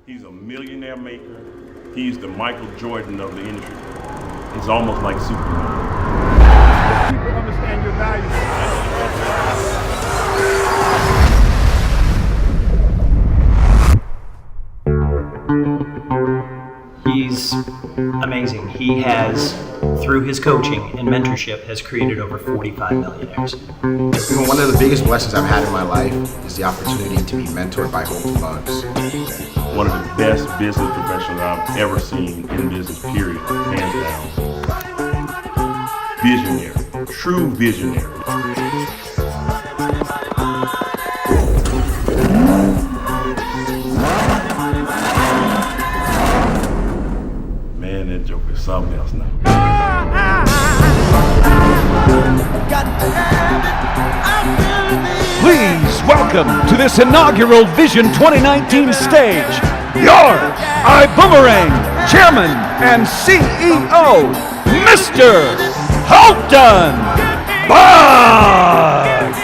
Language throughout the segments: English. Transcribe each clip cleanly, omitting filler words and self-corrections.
He's a millionaire maker. He's the Michael Jordan of the industry. It's almost like Superman. People understand your value. He's amazing. He has, through his coaching and mentorship, has created over 45 millionaires. One of the biggest blessings I've had in my life is the opportunity to be mentored by Holton. One of the best business professionals I've ever seen in business, period, hands down. Visionary, true visionary. Man, that joke is something else now. Please welcome to this inaugural Vision 2019 stage, your iBuumerang Chairman and CEO, Mr. Holton Boggs.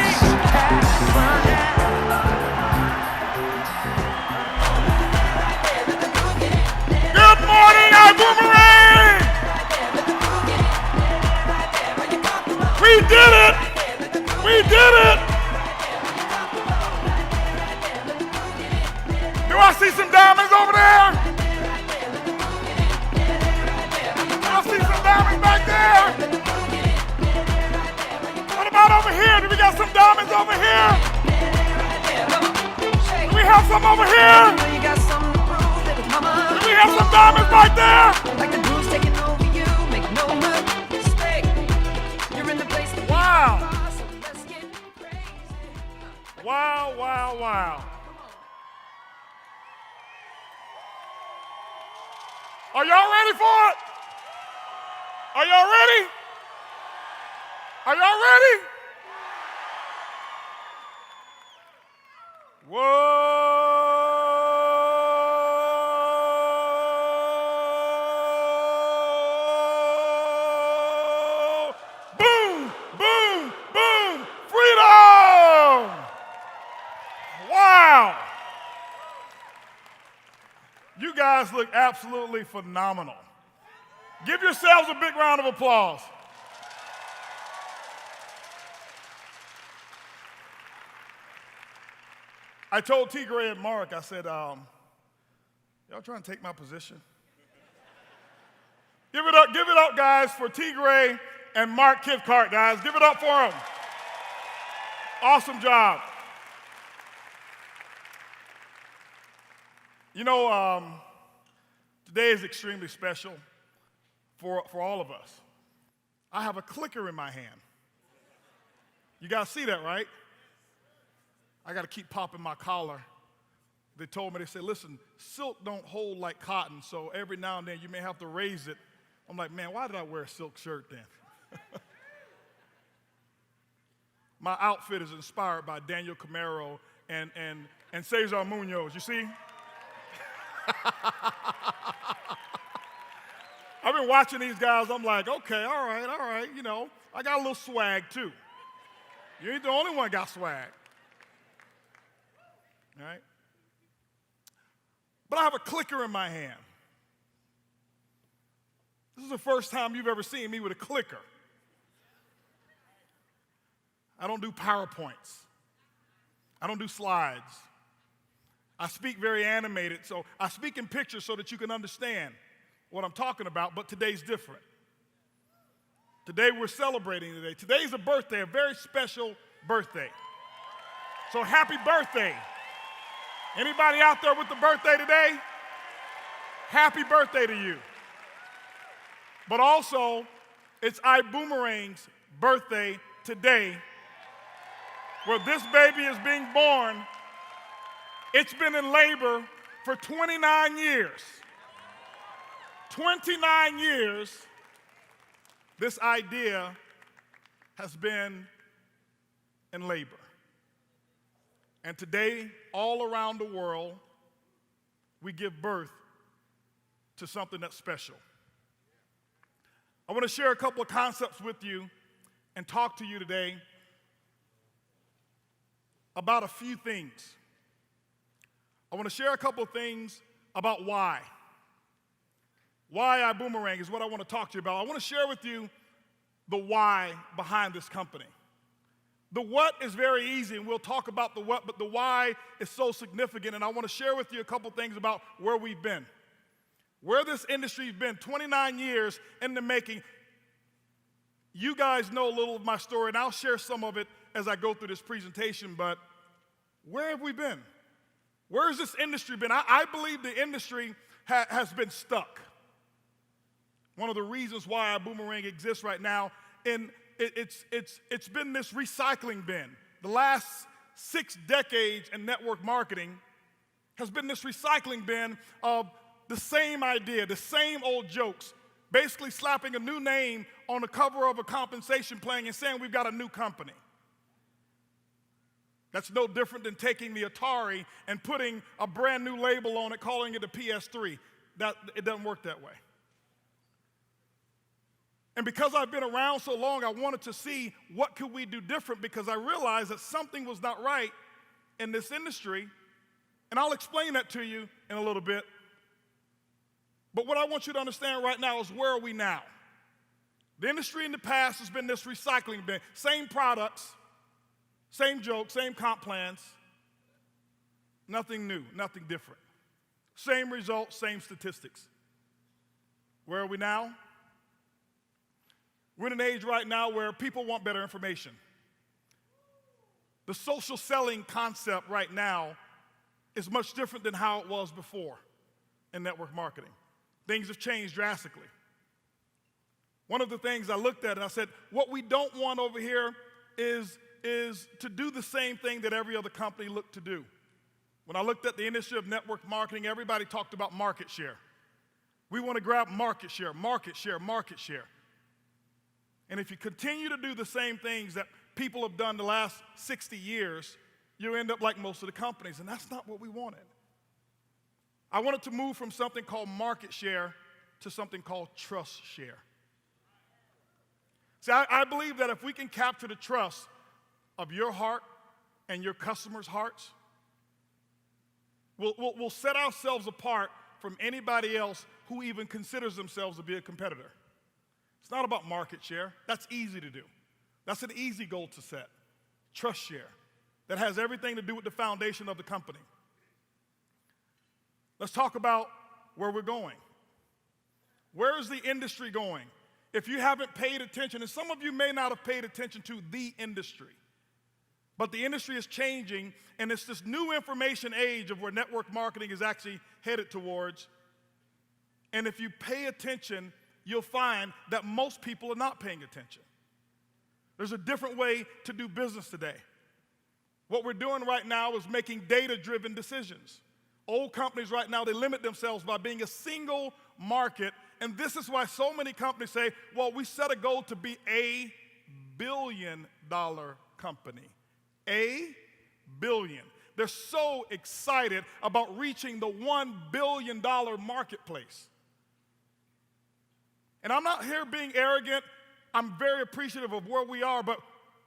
Good morning, iBuumerang! We did it! We did it! Do I see some diamonds over there? Do I see some diamonds back there? What about over here? Do we got some diamonds over here? Do we have some over here? Do we have some diamonds right there? Wow. Wow, wow, wow. Are y'all ready for it? Are y'all ready? Are y'all ready? Whoa. Boom, boom, boom. Freedom. Wow. You guys look absolutely phenomenal. Give yourselves a big round of applause. I told T. Gray and Mark, I said, y'all trying to take my position? Give it up, guys, for T. Gray and Mark Cathcart, guys. Give it up for them. Awesome job. You know, today is extremely special for all of us. I have a clicker in my hand. You guys see that, right? I got to keep popping my collar. They told me, they said, listen, silk don't hold like cotton, so every now and then you may have to raise it. I'm like, man, why did I wear a silk shirt then? My outfit is inspired by Daniel Camero and Cesar Munoz, you see? I've been watching these guys, I'm like, okay, all right, you know, I got a little swag too. You ain't the only one got swag. All right? But I have a clicker in my hand. This is the first time you've ever seen me with a clicker. I don't do PowerPoints. I don't do slides. I speak very animated, so I speak in pictures so that you can understand what I'm talking about, but today's different. Today we're celebrating today. Today's a birthday, a very special birthday. So happy birthday. Anybody out there with the birthday today? Happy birthday to you. But also, it's iBuumerang's birthday today, where this baby is being born. It's been in labor for 29 years. 29 years, this idea has been in labor. And today, all around the world, we give birth to something that's special. I want to share a couple of concepts with you and talk to you today about a few things. I want to share a couple of things about why. Why iBuumerang is what I want to talk to you about. I want to share with you the why behind this company. The what is very easy, and we'll talk about the what, but the why is so significant, and I want to share with you a couple things about where we've been. Where this industry's been, 29 years in the making. You guys know a little of my story, and I'll share some of it as I go through this presentation, but where have we been? Where has this industry been? I believe the industry has been stuck. One of the reasons why iBuumerang exists right now, and it's been this recycling bin. The last 6 decades in network marketing has been this recycling bin of the same idea, the same old jokes, basically slapping a new name on the cover of a compensation plan and saying we've got a new company. That's no different than taking the Atari and putting a brand new label on it, calling it a PS3. It doesn't work that way. And because I've been around so long, I wanted to see what could we do different, because I realized that something was not right in this industry, and I'll explain that to you in a little bit. But what I want you to understand right now is, where are we now? The industry in the past has been this recycling bin. Same products, same jokes, same comp plans. Nothing new, nothing different. Same results, same statistics. Where are we now? We're in an age right now where people want better information. The social selling concept right now is much different than how it was before in network marketing. Things have changed drastically. One of the things I looked at and I said, what we don't want over here is to do the same thing that every other company looked to do. When I looked at the industry of network marketing, everybody talked about market share. We want to grab market share, market share, market share. And if you continue to do the same things that people have done the last 60 years, you end up like most of the companies, and that's not what we wanted. I wanted to move from something called market share to something called trust share. See, I believe that if we can capture the trust of your heart and your customers' hearts, we'll set ourselves apart from anybody else who even considers themselves to be a competitor. It's not about market share. That's easy to do. That's an easy goal to set. Trust share. That has everything to do with the foundation of the company. Let's talk about where we're going. Where is the industry going? If you haven't paid attention, and some of you may not have paid attention to the industry, but the industry is changing, and it's this new information age of where network marketing is actually headed towards. And if you pay attention, you'll find that most people are not paying attention. There's a different way to do business today. What we're doing right now is making data-driven decisions. Old companies right now, they limit themselves by being a single market, and this is why so many companies say, well, we set a goal to be a billion-dollar company. A billion. They're so excited about reaching the $1 billion marketplace. And I'm not here being arrogant. I'm very appreciative of where we are, but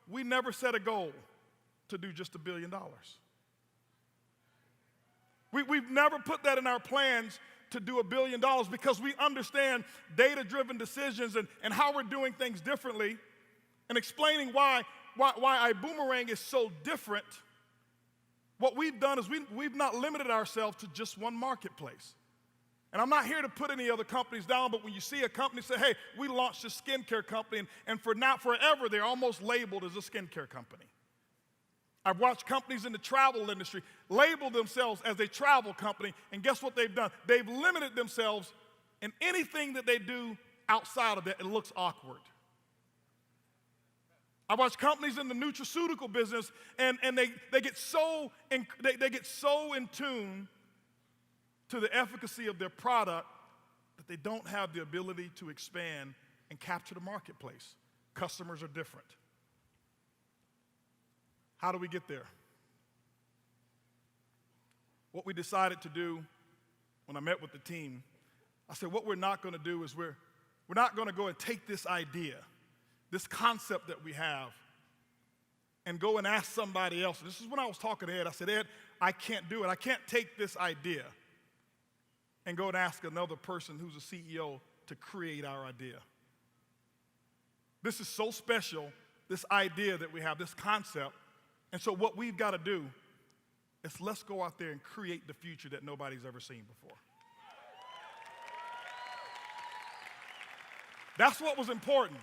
we never set a goal to do just $1 billion. We've never put that in our plans to do $1 billion, because we understand data-driven decisions and how we're doing things differently, and explaining why iBuumerang is so different. What we've done is we've not limited ourselves to just one marketplace. And I'm not here to put any other companies down, but when you see a company say, hey, we launched a skincare company, and for now, forever, they're almost labeled as a skincare company. I've watched companies in the travel industry label themselves as a travel company, and guess what they've done? They've limited themselves, and anything that they do outside of that, it looks awkward. I watch companies in the nutraceutical business, and they get so in tune to the efficacy of their product that they don't have the ability to expand and capture the marketplace. Customers are different. How do we get there? What we decided to do when I met with the team, I said, what we're not going to do is we're not going to go and take this idea, this concept that we have, and go and ask somebody else. This is when I was talking to Ed. I said, Ed, I can't do it. I can't take this idea and go and ask another person who's a CEO to create our idea. This is so special, this idea that we have, this concept. And so what we've got to do is let's go out there and create the future that nobody's ever seen before. That's what was important,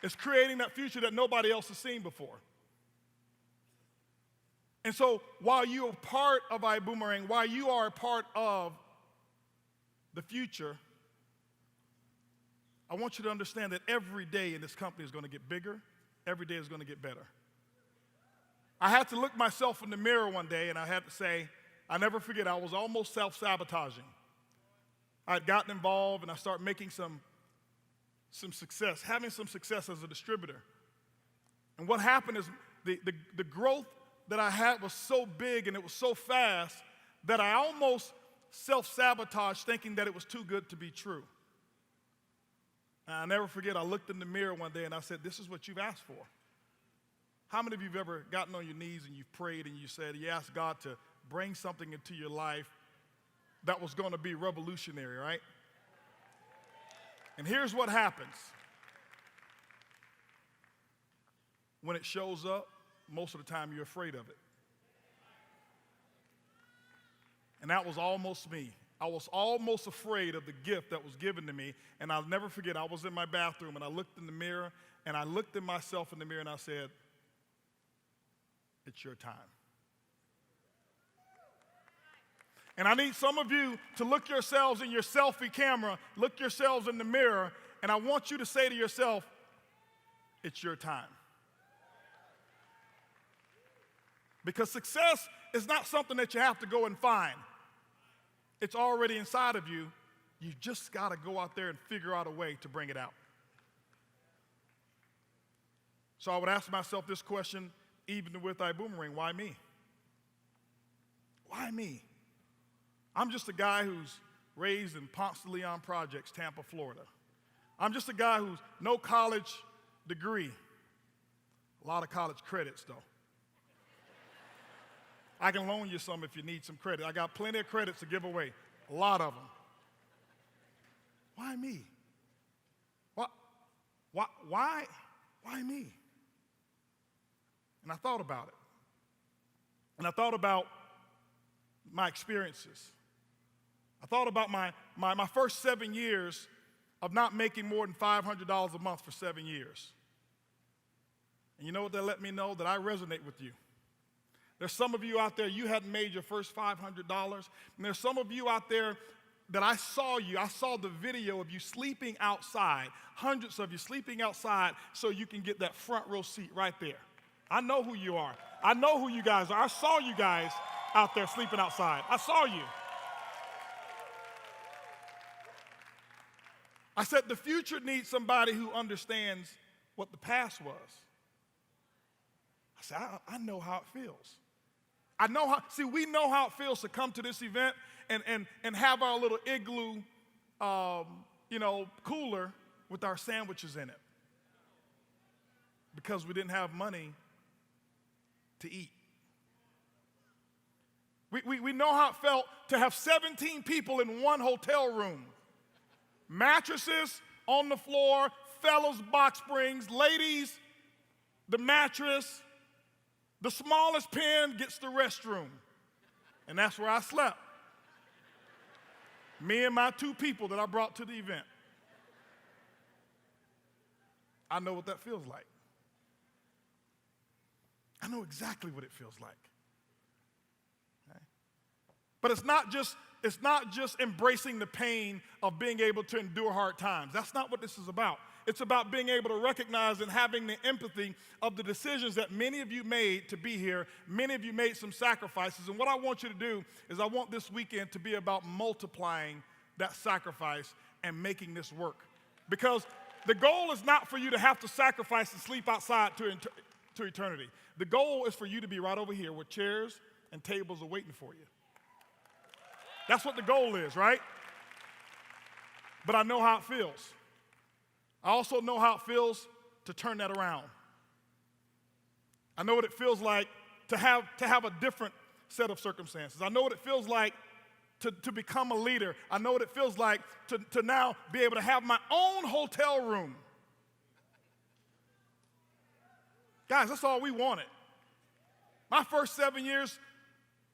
is creating that future that nobody else has seen before. And so while you are part of iBuumerang, while you are a part of the future, I want you to understand that every day in this company is going to get bigger. Every day is going to get better. I had to look myself in the mirror one day, and I had to say, I never forget, I was almost self-sabotaging. I had gotten involved, and I started making some success, having some success as a distributor. And what happened is the growth that I had was so big and it was so fast that I almost self-sabotaged, thinking that it was too good to be true. And I'll never forget, I looked in the mirror one day and I said, this is what you've asked for. How many of you have ever gotten on your knees and you've prayed and you said, you asked God to bring something into your life that was going to be revolutionary, right? And here's what happens. When it shows up, most of the time you're afraid of it. And that was almost me. I was almost afraid of the gift that was given to me. And I'll never forget, I was in my bathroom and I looked in the mirror and I looked at myself in the mirror and I said, it's your time. And I need some of you to look yourselves in your selfie camera, look yourselves in the mirror, and I want you to say to yourself, it's your time. Because success is not something that you have to go and find. It's already inside of you. You just got to go out there and figure out a way to bring it out. So I would ask myself this question, even with iBuumerang, why me? Why me? I'm just a guy who's raised in Ponce de Leon Projects, Tampa, Florida. I'm just a guy who's no college degree. A lot of college credits, though. I can loan you some if you need some credit. I got plenty of credits to give away, a lot of them. Why me? Why me? And I thought about it. And I thought about my experiences. I thought about my first 7 years of not making more than $500 a month for 7 years. And you know what that let me know? That I resonate with you. There's some of you out there, you hadn't made your first $500. And there's some of you out there that I saw the video of you sleeping outside, hundreds of you sleeping outside so you can get that front row seat right there. I know who you are. I know who you guys are. I saw you guys out there sleeping outside. I saw you. I said the future needs somebody who understands what the past was. I said, I know how it feels. We know how it feels to come to this event and have our little igloo, cooler with our sandwiches in it. Because we didn't have money to eat. We know how it felt to have 17 people in one hotel room. Mattresses on the floor, fellas box springs, ladies, the mattress, the smallest pen gets the restroom. And that's where I slept. Me and my 2 people that I brought to the event. I know what that feels like. I know exactly what it feels like. Okay? But it's not just embracing the pain of being able to endure hard times. That's not what this is about. It's about being able to recognize and having the empathy of the decisions that many of you made to be here. Many of you made some sacrifices. And what I want you to do is I want this weekend to be about multiplying that sacrifice and making this work. Because the goal is not for you to have to sacrifice and sleep outside to eternity. The goal is for you to be right over here where chairs and tables are waiting for you. That's what the goal is, right? But I know how it feels. I also know how it feels to turn that around. I know what it feels like to have a different set of circumstances. I know what it feels like to become a leader. I know what it feels like to now be able to have my own hotel room. Guys, that's all we wanted. My first 7 years,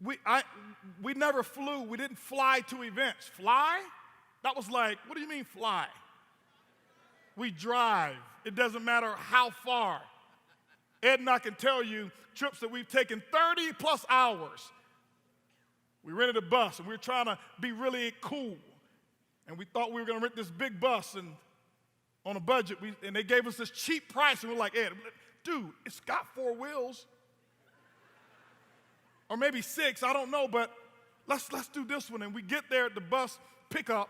we never flew. We didn't fly to events. Fly? That was like, what do you mean fly? We drive. It doesn't matter how far. Ed and I can tell you trips that we've taken 30 plus hours. We rented a bus and we were trying to be really cool. And we thought we were going to rent this big bus and on a budget. And they gave us this cheap price and we're like, Ed, dude, it's got 4 wheels. Or maybe 6, I don't know, but let's do this one. And we get there at the bus pickup.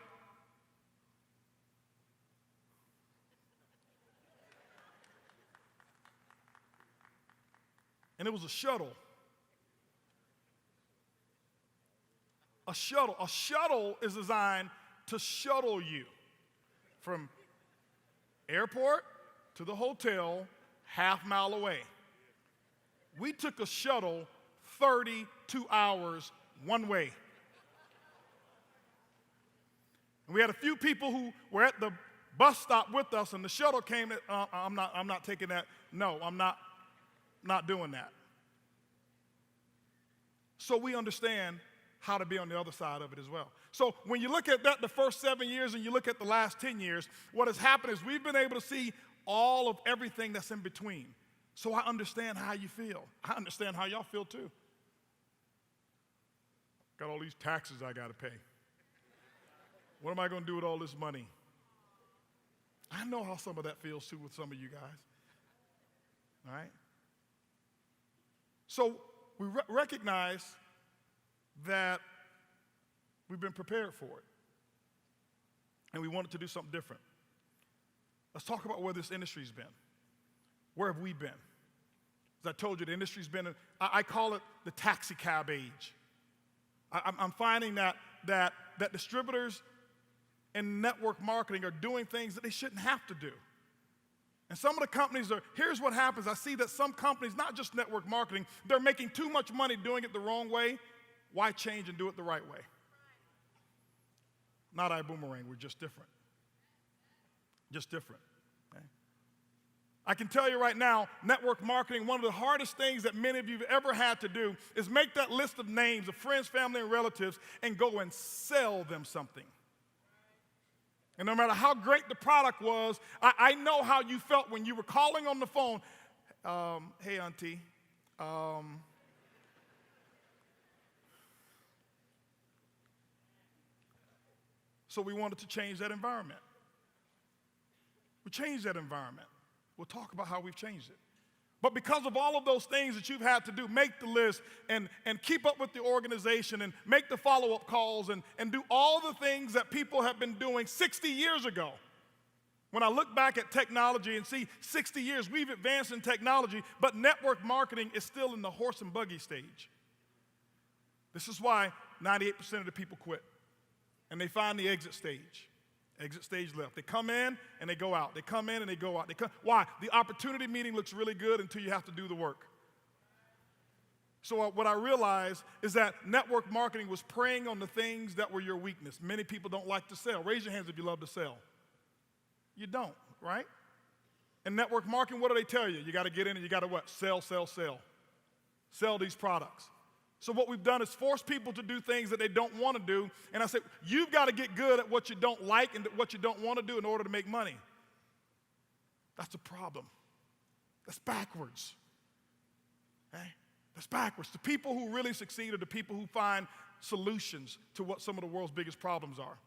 And it was a shuttle. A shuttle. A shuttle is designed to shuttle you from airport to the hotel half mile away. We took a shuttle 32 hours one way. And we had a few people who were at the bus stop with us, and the shuttle came. I'm not taking that. No, I'm not doing that. So we understand how to be on the other side of it as well. So when you look at that, the first 7 years, and you look at the last 10 years, what has happened is we've been able to see all of everything that's in between. So I understand how you feel. I understand how y'all feel too. Got all these taxes I got to pay. What am I going to do with all this money? I know how some of that feels too with some of you guys. All right? So we recognize that we've been prepared for it. And we wanted to do something different. Let's talk about where this industry's been. Where have we been? As I told you, the industry's been, I call it the taxi cab age. I'm finding that distributors and network marketing are doing things that they shouldn't have to do. And some of the companies here's what happens. I see that some companies, not just network marketing, they're making too much money doing it the wrong way. Why change and do it the right way? Not iBuumerang, we're just different. Just different. Okay? I can tell you right now, network marketing, one of the hardest things that many of you have ever had to do is make that list of names of friends, family, and relatives and go and sell them something. And no matter how great the product was, I know how you felt when you were calling on the phone. Hey, auntie. So we wanted to change that environment. We changed that environment. We'll talk about how we've changed it. But because of all of those things that you've had to do, make the list and keep up with the organization and make the follow-up calls and do all the things that people have been doing 60 years ago. When I look back at technology and see 60 years, we've advanced in technology, but network marketing is still in the horse and buggy stage. This is why 98% of the people quit. And they find the exit stage. Exit stage left. They come in and they go out. They come in and they go out. Why? The opportunity meeting looks really good until you have to do the work. So what I realized is that network marketing was preying on the things that were your weakness. Many people don't like to sell. Raise your hands if you love to sell. You don't, right? In network marketing, what do they tell you? You got to get in and you got to what? Sell, sell, sell. Sell these products. So what we've done is force people to do things that they don't want to do. And I said, you've got to get good at what you don't like and what you don't want to do in order to make money. That's a problem. That's backwards. Okay? That's backwards. The people who really succeed are the people who find solutions to what some of the world's biggest problems are.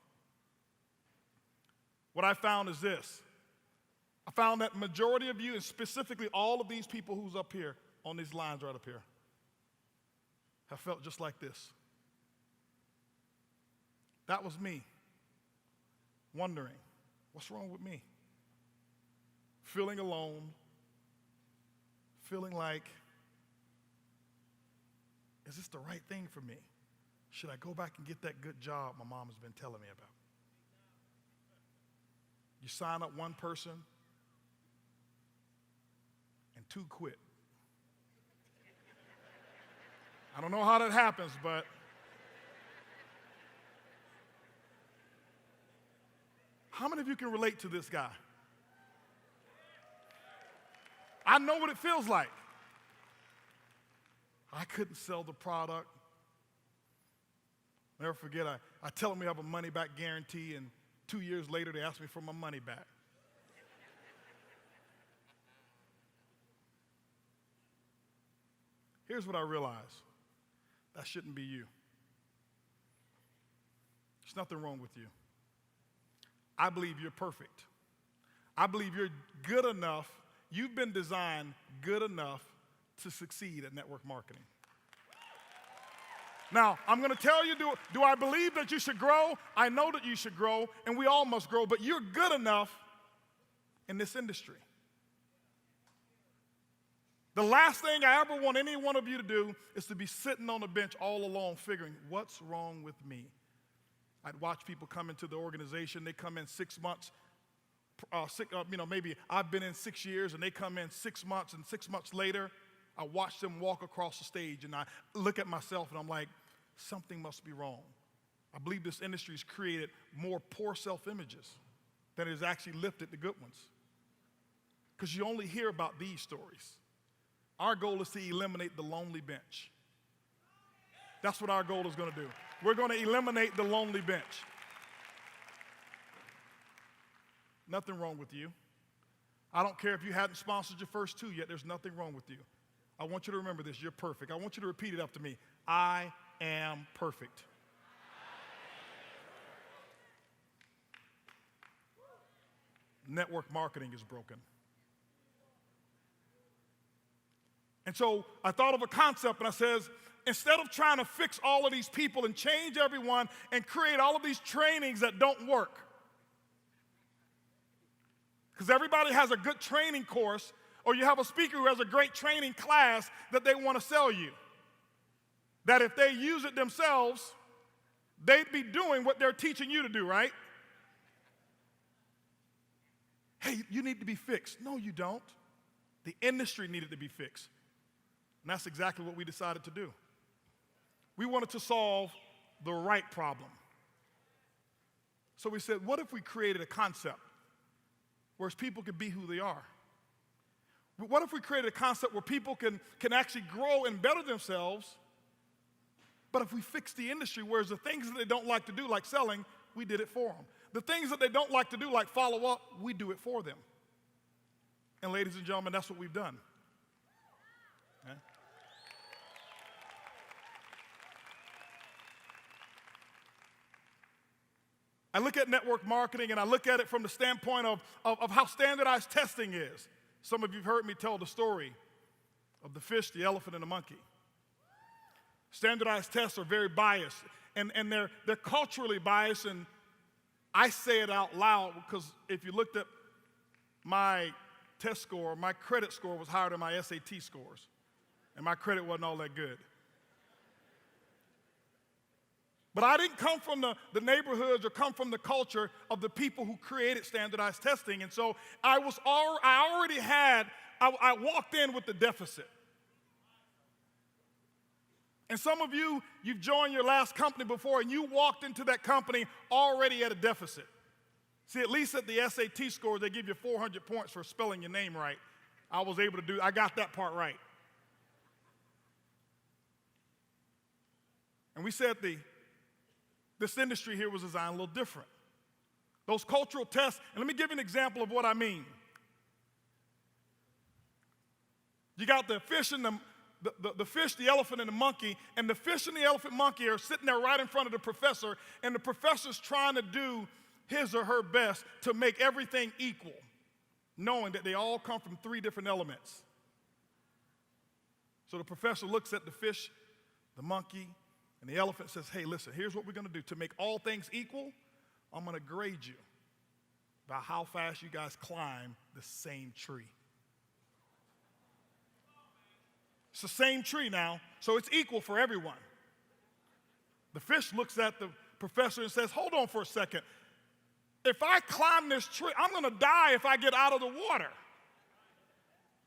What I found is this. I found that majority of you, and specifically all of these people who's up here on these lines right up here, have felt just like this. That was me, wondering, what's wrong with me? Feeling alone, feeling like, is this the right thing for me? Should I go back and get that good job my mom has been telling me about? You sign up one person, and 2 quit. I don't know how that happens, but How many of you can relate to this guy? I know what it feels like. I couldn't sell the product. Never forget, I tell them we have a money-back guarantee, and 2 years later, they ask me for my money back. Here's what I realized. That shouldn't be you. There's nothing wrong with you. I believe you're perfect. I believe you're good enough. You've been designed good enough to succeed at network marketing. Now, I'm going to tell you, do I believe that you should grow? I know that you should grow, and we all must grow, but you're good enough in this industry. The last thing I ever want any one of you to do is to be sitting on the bench all alone figuring, what's wrong with me? I'd watch people come into the organization. They come in 6 months. Maybe I've been in 6 years, and they come in 6 months, and 6 months later, I watch them walk across the stage, and I look at myself, and I'm like, something must be wrong. I believe this industry has created more poor self-images than it has actually lifted the good ones. Because you only hear about these stories. Our goal is to eliminate the lonely bench. That's what our goal is going to do. We're going to eliminate the lonely bench. Nothing wrong with you. I don't care if you hadn't sponsored your first 2 yet, there's nothing wrong with you. I want you to remember this, you're perfect. I want you to repeat it after me. I am perfect. Network marketing is broken. And so I thought of a concept and I says, instead of trying to fix all of these people and change everyone and create all of these trainings that don't work, because everybody has a good training course, or you have a speaker who has a great training class that they want to sell you. That if they use it themselves, they'd be doing what they're teaching you to do, right? Hey, you need to be fixed. No, you don't. The industry needed to be fixed. And that's exactly what we decided to do. We wanted to solve the right problem. So we said, what if we created a concept where people could be who they are? What if we created a concept where people can actually grow and better themselves, but if we fix the industry, whereas the things that they don't like to do, like selling, we did it for them. The things that they don't like to do, like follow up, we do it for them. And ladies and gentlemen, that's what we've done. Okay? I look at network marketing and I look at it from the standpoint of how standardized testing is. Some of you have heard me tell the story of the fish, the elephant, and the monkey. Standardized tests are very biased, and they're culturally biased, and I say it out loud because if you looked at my test score, my credit score was higher than my SAT scores, and my credit wasn't all that good. But I didn't come from the neighborhoods or come from the culture of the people who created standardized testing. And so I walked in with the deficit. And some of you, you've joined your last company before and you walked into that company already at a deficit. See, at least at the SAT score, they give you 400 points for spelling your name right. I got that part right. And we said this industry here was designed a little different. Those cultural tests, and let me give you an example of what I mean. You got the fish and the fish, the elephant, and the monkey, and the fish and the elephant monkey are sitting there right in front of the professor, and the professor's trying to do his or her best to make everything equal, knowing that they all come from 3 different elements. So the professor looks at the fish, the monkey, and the elephant says, hey, listen, here's what we're going to do. To make all things equal, I'm going to grade you by how fast you guys climb the same tree. It's the same tree now, so it's equal for everyone. The fish looks at the professor and says, hold on for a second. If I climb this tree, I'm going to die if I get out of the water.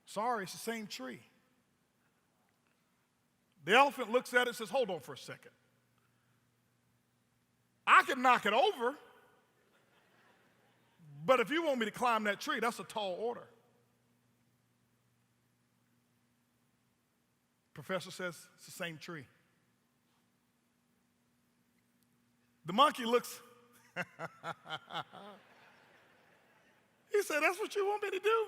Sorry, it's the same tree. The elephant looks at it and says, hold on for a second. I can knock it over. But if you want me to climb that tree, that's a tall order. Professor says it's the same tree. The monkey looks, he said, that's what you want me to do?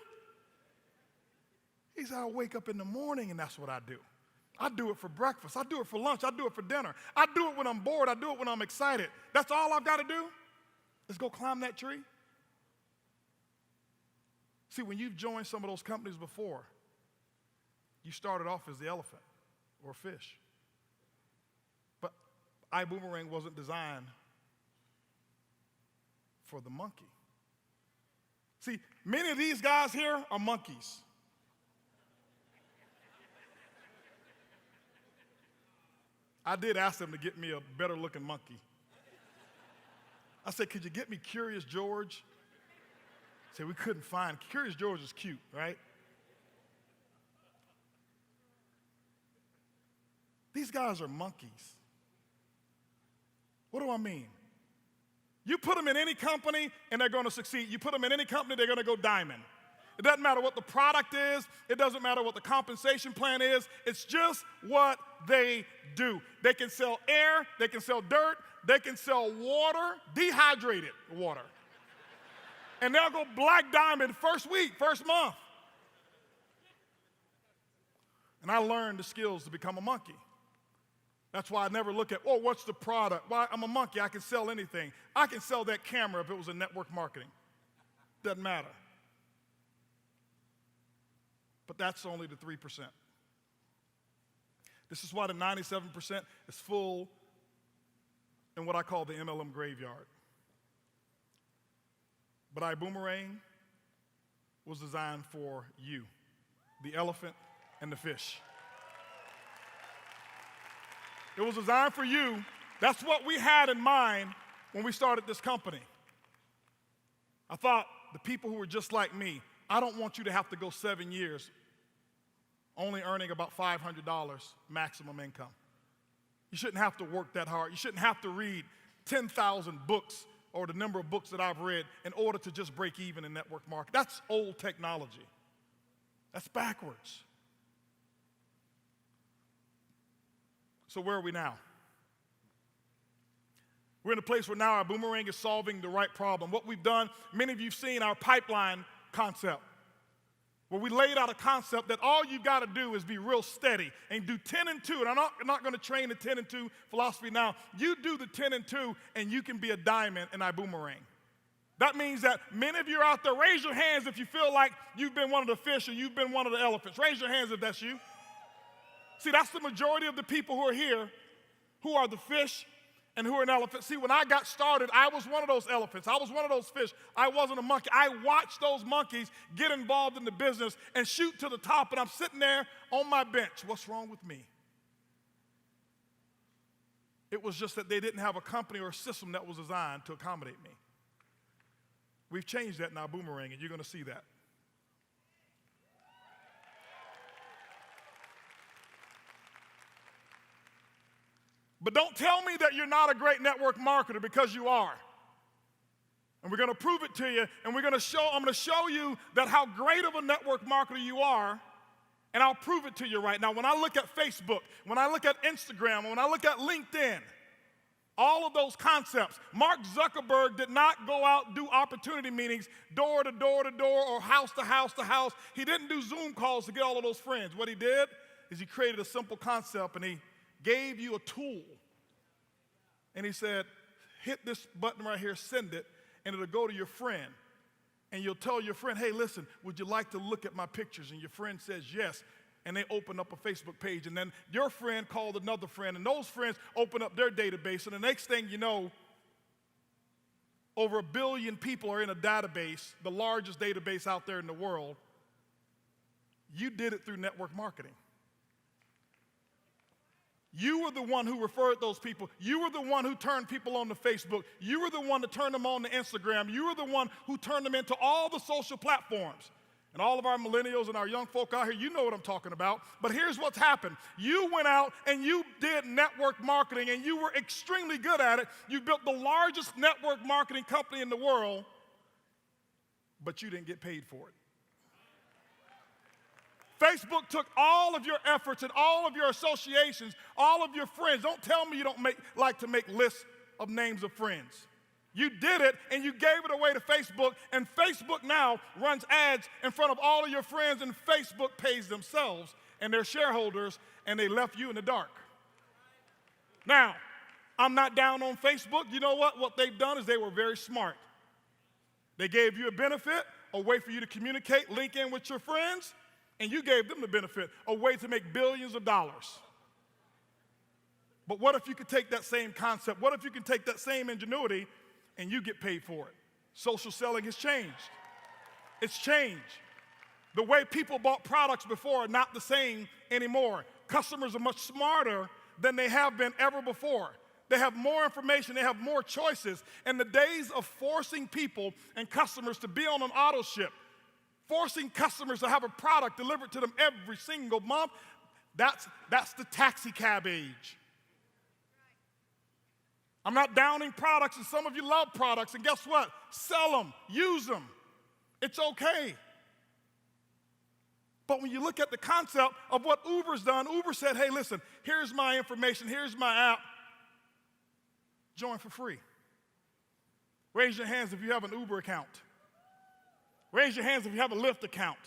He said, I wake up in the morning and that's what I do. I do it for breakfast. I do it for lunch. I do it for dinner. I do it when I'm bored. I do it when I'm excited. That's all I've got to do is go climb that tree. See, when you've joined some of those companies before, you started off as the elephant or fish. But iBuumerang wasn't designed for the monkey. See, many of these guys here are monkeys. I did ask them to get me a better looking monkey. I said, could you get me Curious George? I said, we couldn't find. Curious George is cute, right? These guys are monkeys. What do I mean? You put them in any company and they're going to succeed. You put them in any company, they're going to go diamond. It doesn't matter what the product is. It doesn't matter what the compensation plan is. It's just what they do. They can sell air. They can sell dirt. They can sell water, dehydrated water. And they'll go black diamond first week, first month. And I learned the skills to become a monkey. That's why I never look at, oh, what's the product? Why, I'm a monkey. I can sell anything. I can sell that camera if it was in network marketing. Doesn't matter. But that's only the 3%. This is why the 97% is full in what I call the MLM graveyard. But iBuumerang was designed for you, the elephant and the fish. It was designed for you. That's what we had in mind when we started this company. I thought the people who were just like me, I don't want you to have to go 7 years only earning about $500 maximum income. You shouldn't have to work that hard. You shouldn't have to read 10,000 books or the number of books that I've read in order to just break even in network marketing. That's old technology. That's backwards. So where are we now? We're in a place where now our iBuumerang is solving the right problem. What we've done, many of you have seen our pipeline concept, where we laid out a concept that all you got to do is be real steady and do 10 and 2. And I'm not going to train the 10 and 2 philosophy now. You do the 10 and 2 and you can be a diamond in iBuumerang. That means that many of you are out there, raise your hands if you feel like you've been one of the fish or you've been one of the elephants. Raise your hands if that's you. See, that's the majority of the people who are here who are the fish and who are an elephant. See, when I got started, I was one of those elephants. I was one of those fish. I wasn't a monkey. I watched those monkeys get involved in the business and shoot to the top, and I'm sitting there on my bench. What's wrong with me? It was just that they didn't have a company or a system that was designed to accommodate me. We've changed that in our iBuumerang, and you're going to see that. But don't tell me that you're not a great network marketer, because you are. And we're going to prove it to you, and I'm going to show you that how great of a network marketer you are, and I'll prove it to you right now. When I look at Facebook, when I look at Instagram, when I look at LinkedIn, all of those concepts, Mark Zuckerberg did not go out and do opportunity meetings door to door to door or house to house to house. He didn't do Zoom calls to get all of those friends. What he did is he created a simple concept, and he gave you a tool. And he said, hit this button right here, send it, and it'll go to your friend. And you'll tell your friend, hey, listen, would you like to look at my pictures? And your friend says yes. And they open up a Facebook page. And then your friend called another friend. And those friends open up their database. And the next thing you know, over 1 billion people are in a database, the largest database out there in the world. You did it through network marketing. You were the one who referred those people. You were the one who turned people on to Facebook. You were the one to turn them on to Instagram. You were the one who turned them into all the social platforms. And all of our millennials and our young folk out here, you know what I'm talking about. But here's what's happened. You went out and you did network marketing, and you were extremely good at it. You built the largest network marketing company in the world. but you didn't get paid for it. Facebook took all of your efforts and all of your associations, all of your friends. Don't tell me you don't like to make lists of names of friends. You did it, and you gave it away to Facebook, and Facebook now runs ads in front of all of your friends, and Facebook pays themselves and their shareholders, and they left you in the dark. Now, I'm not down on Facebook. You know what? What they've done is they were very smart. They gave you a benefit, a way for you to communicate, link in with your friends, and you gave them the benefit, a way to make billions of dollars. But what if you could take that same concept? What if you can take that same ingenuity and you get paid for it? Social selling has changed. It's changed. The way people bought products before are not the same anymore. Customers are much smarter than they have been ever before. They have more information, they have more choices. And the days of forcing people and customers to be on an auto ship, forcing customers to have a product delivered to them every single month, that's the taxi cab age. I'm not downing products, and some of you love products, and guess what? Sell them, use them. It's okay. But when you look at the concept of what Uber's done, Uber said, hey, listen, here's my information, here's my app. Join for free. Raise your hands if you have an Uber account. Raise your hands if you have a Lyft account.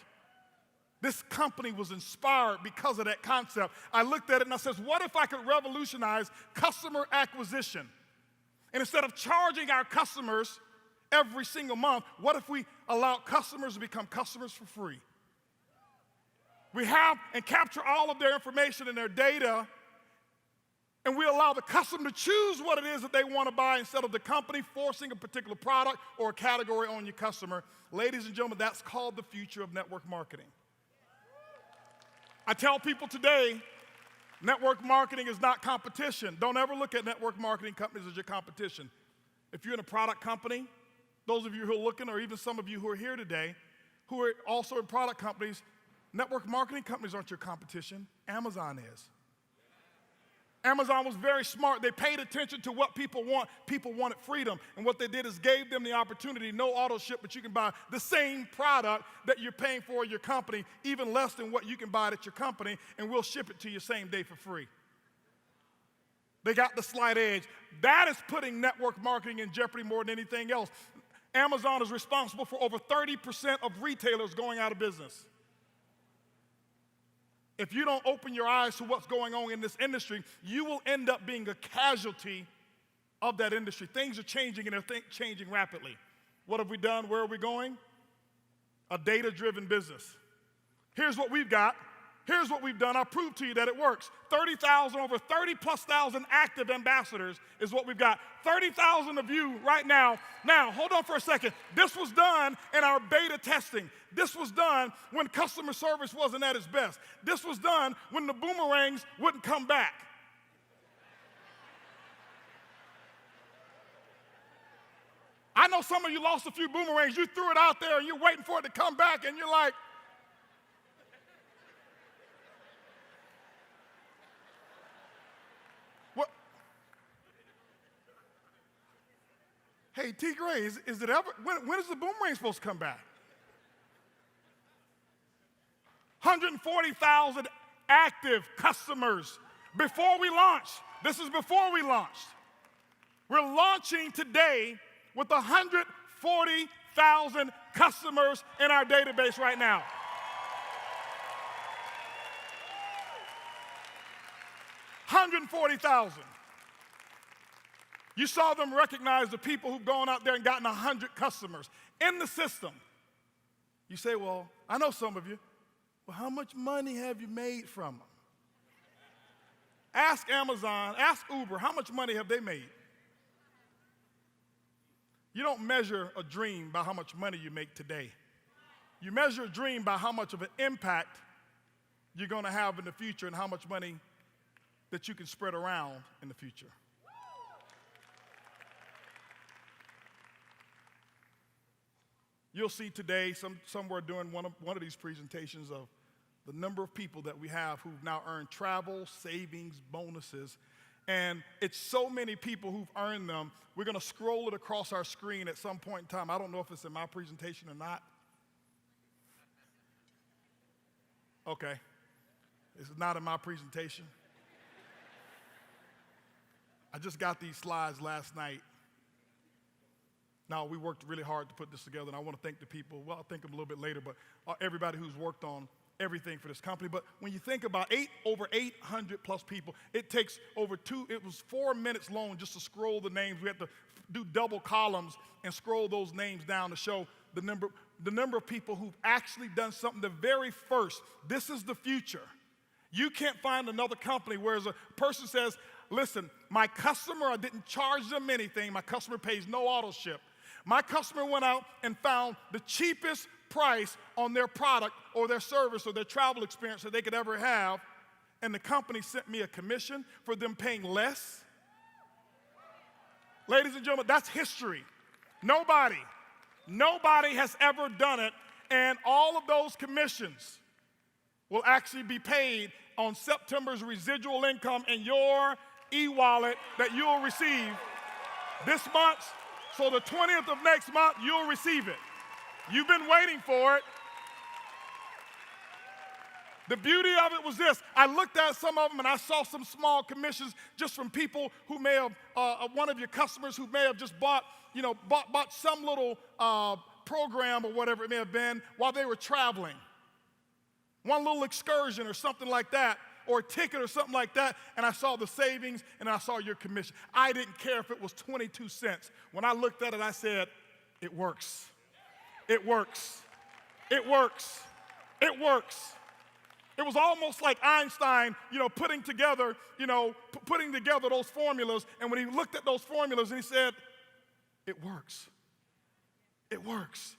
This company was inspired because of that concept. I looked at it and I said, what if I could revolutionize customer acquisition? And instead of charging our customers every single month, what if we allow customers to become customers for free? We have and capture all of their information and their data, and we allow the customer to choose what it is that they want to buy instead of the company forcing a particular product or a category on your customer. Ladies and gentlemen, that's called the future of network marketing. I tell people today, network marketing is not competition. Don't ever look at network marketing companies as your competition. If you're in a product company, those of you who are looking, or even some of you who are here today, who are also in product companies, network marketing companies aren't your competition. Amazon is. Amazon was very smart. They paid attention to what people want. People wanted freedom. And what they did is gave them the opportunity, no auto ship, but you can buy the same product that you're paying for at your company, even less than what you can buy it at your company, and we'll ship it to you same day for free. They got the slight edge. That is putting network marketing in jeopardy more than anything else. Amazon is responsible for over 30% of retailers going out of business. If you don't open your eyes to what's going on in this industry, you will end up being a casualty of that industry. Things are changing, and they're changing rapidly. What have we done? Where are we going? A data-driven business. Here's what we've got. Here's what we've done. I'll prove to you that it works. 30,000, over 30,000+ active ambassadors is what we've got. 30,000 of you right now. Now, hold on for a second. This was done in our beta testing. This was done when customer service wasn't at its best. This was done when the boomerangs wouldn't come back. I know some of you lost a few boomerangs. You threw it out there and you're waiting for it to come back, and you're like, what? Hey, T. Gray, is it ever, when is the boomerang supposed to come back? 140,000 active customers before we launched. This is before we launched. We're launching today with 140,000 customers in our database right now. $140,000. You saw them recognize the people who've gone out there and gotten 100 customers in the system. You say, well, I know some of you. Well, how much money have you made from them? Ask Amazon, ask Uber, how much money have they made? You don't measure a dream by how much money you make today. You measure a dream by how much of an impact you're going to have in the future and how much money that you can spread around in the future. You'll see today somewhere during one of these presentations of the number of people that we have who've now earned travel, savings, bonuses, And it's so many people who've earned them. We're going to scroll it across our screen at some point in time. I don't know if it's in my presentation or not. Okay. This is not in my presentation. I just got these slides last night. Now, we worked really hard to put this together, and I want to thank the people. Well, I'll thank them a little bit later, but everybody who's worked on everything for this company. But when you think about over 800 plus people, it takes it was 4 minutes long just to scroll the names. We had to do double columns and scroll those names down to show the number of people who've actually done something. The very first, this is the future. You can't find another company where a person says, listen, my customer, I didn't charge them anything. My customer pays no auto ship. My customer went out and found the cheapest price on their product or their service or their travel experience that they could ever have, and the company sent me a commission for them paying less. Ladies and gentlemen, that's history. Nobody has ever done it, and all of those commissions will actually be paid on September's residual income in your e-wallet that you'll receive this month. So the 20th of next month, you'll receive it. You've been waiting for it. The beauty of it was this. I looked at some of them and I saw some small commissions just from people who may have, one of your customers who may have just bought some little program or whatever it may have been while they were traveling. One little excursion or something like that, or a ticket or something like that, and I saw the savings and I saw your commission. I didn't care if it was 22 cents. When I looked at it, I said, it works. It works. It works. It works. It was almost like Einstein, putting together those formulas, and when he looked at those formulas and he said, it works. It works.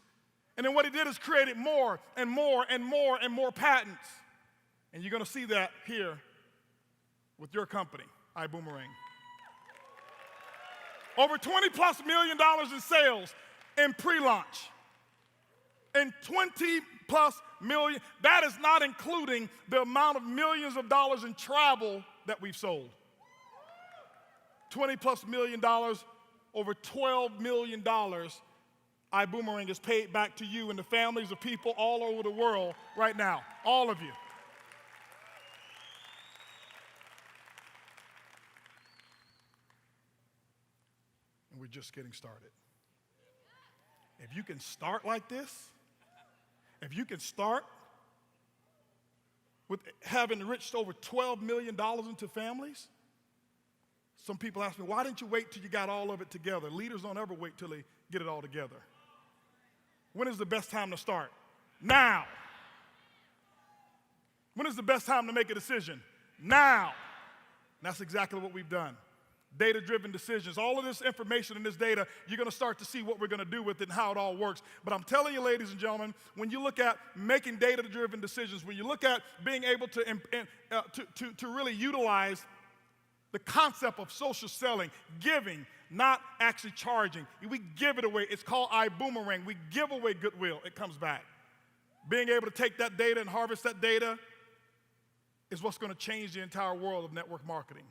And then what he did is created more and more and more and more patents. And you're going to see that here with your company, iBuumerang. Over $20+ million in sales in pre-launch. And $20+ million, that is not including the amount of millions of dollars in travel that we've sold. $20+ million, over $12 million, iBuumerang is paid back to you and the families of people all over the world right now, all of you. And we're just getting started. If you can start like this, if you can start with having enriched over $12 million into families, some people ask me, why didn't you wait till you got all of it together? Leaders don't ever wait till they get it all together. When is the best time to start? Now. When is the best time to make a decision? Now. And that's exactly what we've done. Data-driven decisions. All of this information and this data, you're going to start to see what we're going to do with it and how it all works. But I'm telling you, ladies and gentlemen, when you look at making data-driven decisions, when you look at being able to really utilize the concept of social selling, giving, not actually charging. We give it away. It's called iBuumerang. We give away goodwill. It comes back. Being able to take that data and harvest that data is what's going to change the entire world of network marketing.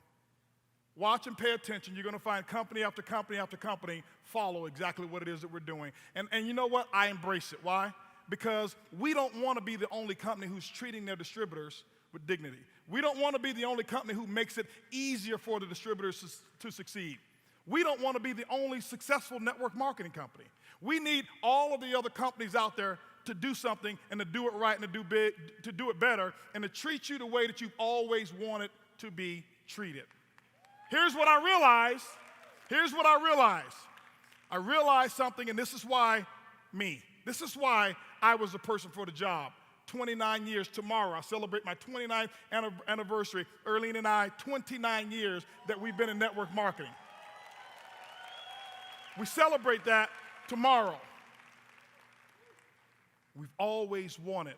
Watch and pay attention. You're going to find company after company after company follow exactly what it is that we're doing. And you know what? I embrace it. Why? Because we don't want to be the only company who's treating their distributors with dignity. We don't want to be the only company who makes it easier for the distributors to succeed. We don't want to be the only successful network marketing company. We need all of the other companies out there to do something and to do it right and to do it better and to treat you the way that you've always wanted to be treated. Here's what I realized. I realized something, and this is why I was the person for the job. 29 years tomorrow. I celebrate my 29th anniversary. Erlene and I, 29 years that we've been in network marketing. We celebrate that tomorrow. We've always wanted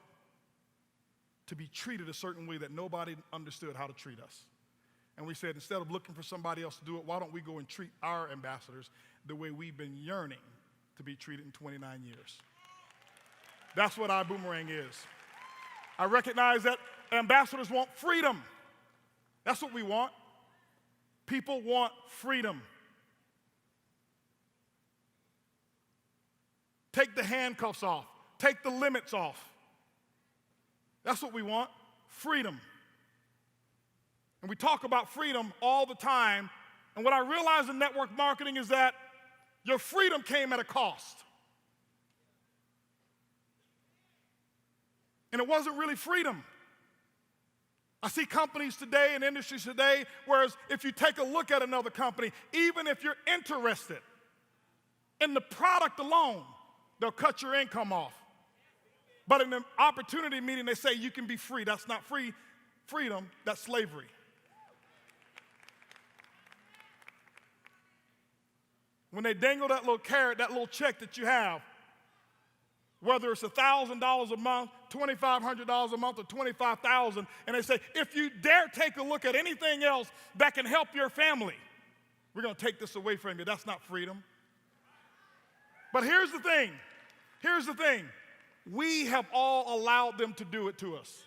to be treated a certain way that nobody understood how to treat us. And we said, instead of looking for somebody else to do it, why don't we go and treat our ambassadors the way we've been yearning to be treated in 29 years. That's what iBuumerang is. I recognize that ambassadors want freedom. That's what we want. People want freedom. Take the handcuffs off. Take the limits off. That's what we want, freedom. And we talk about freedom all the time. And what I realize in network marketing is that your freedom came at a cost. And it wasn't really freedom. I see companies today and industries today, whereas if you take a look at another company, even if you're interested in the product alone, they'll cut your income off. But in the opportunity meeting, they say you can be free. That's not freedom, that's slavery. When they dangle that little carrot, that little check that you have, whether it's $1,000 a month, $2,500 a month, or $25,000, and they say, if you dare take a look at anything else that can help your family, we're going to take this away from you. That's not freedom. But here's the thing. We have all allowed them to do it to us.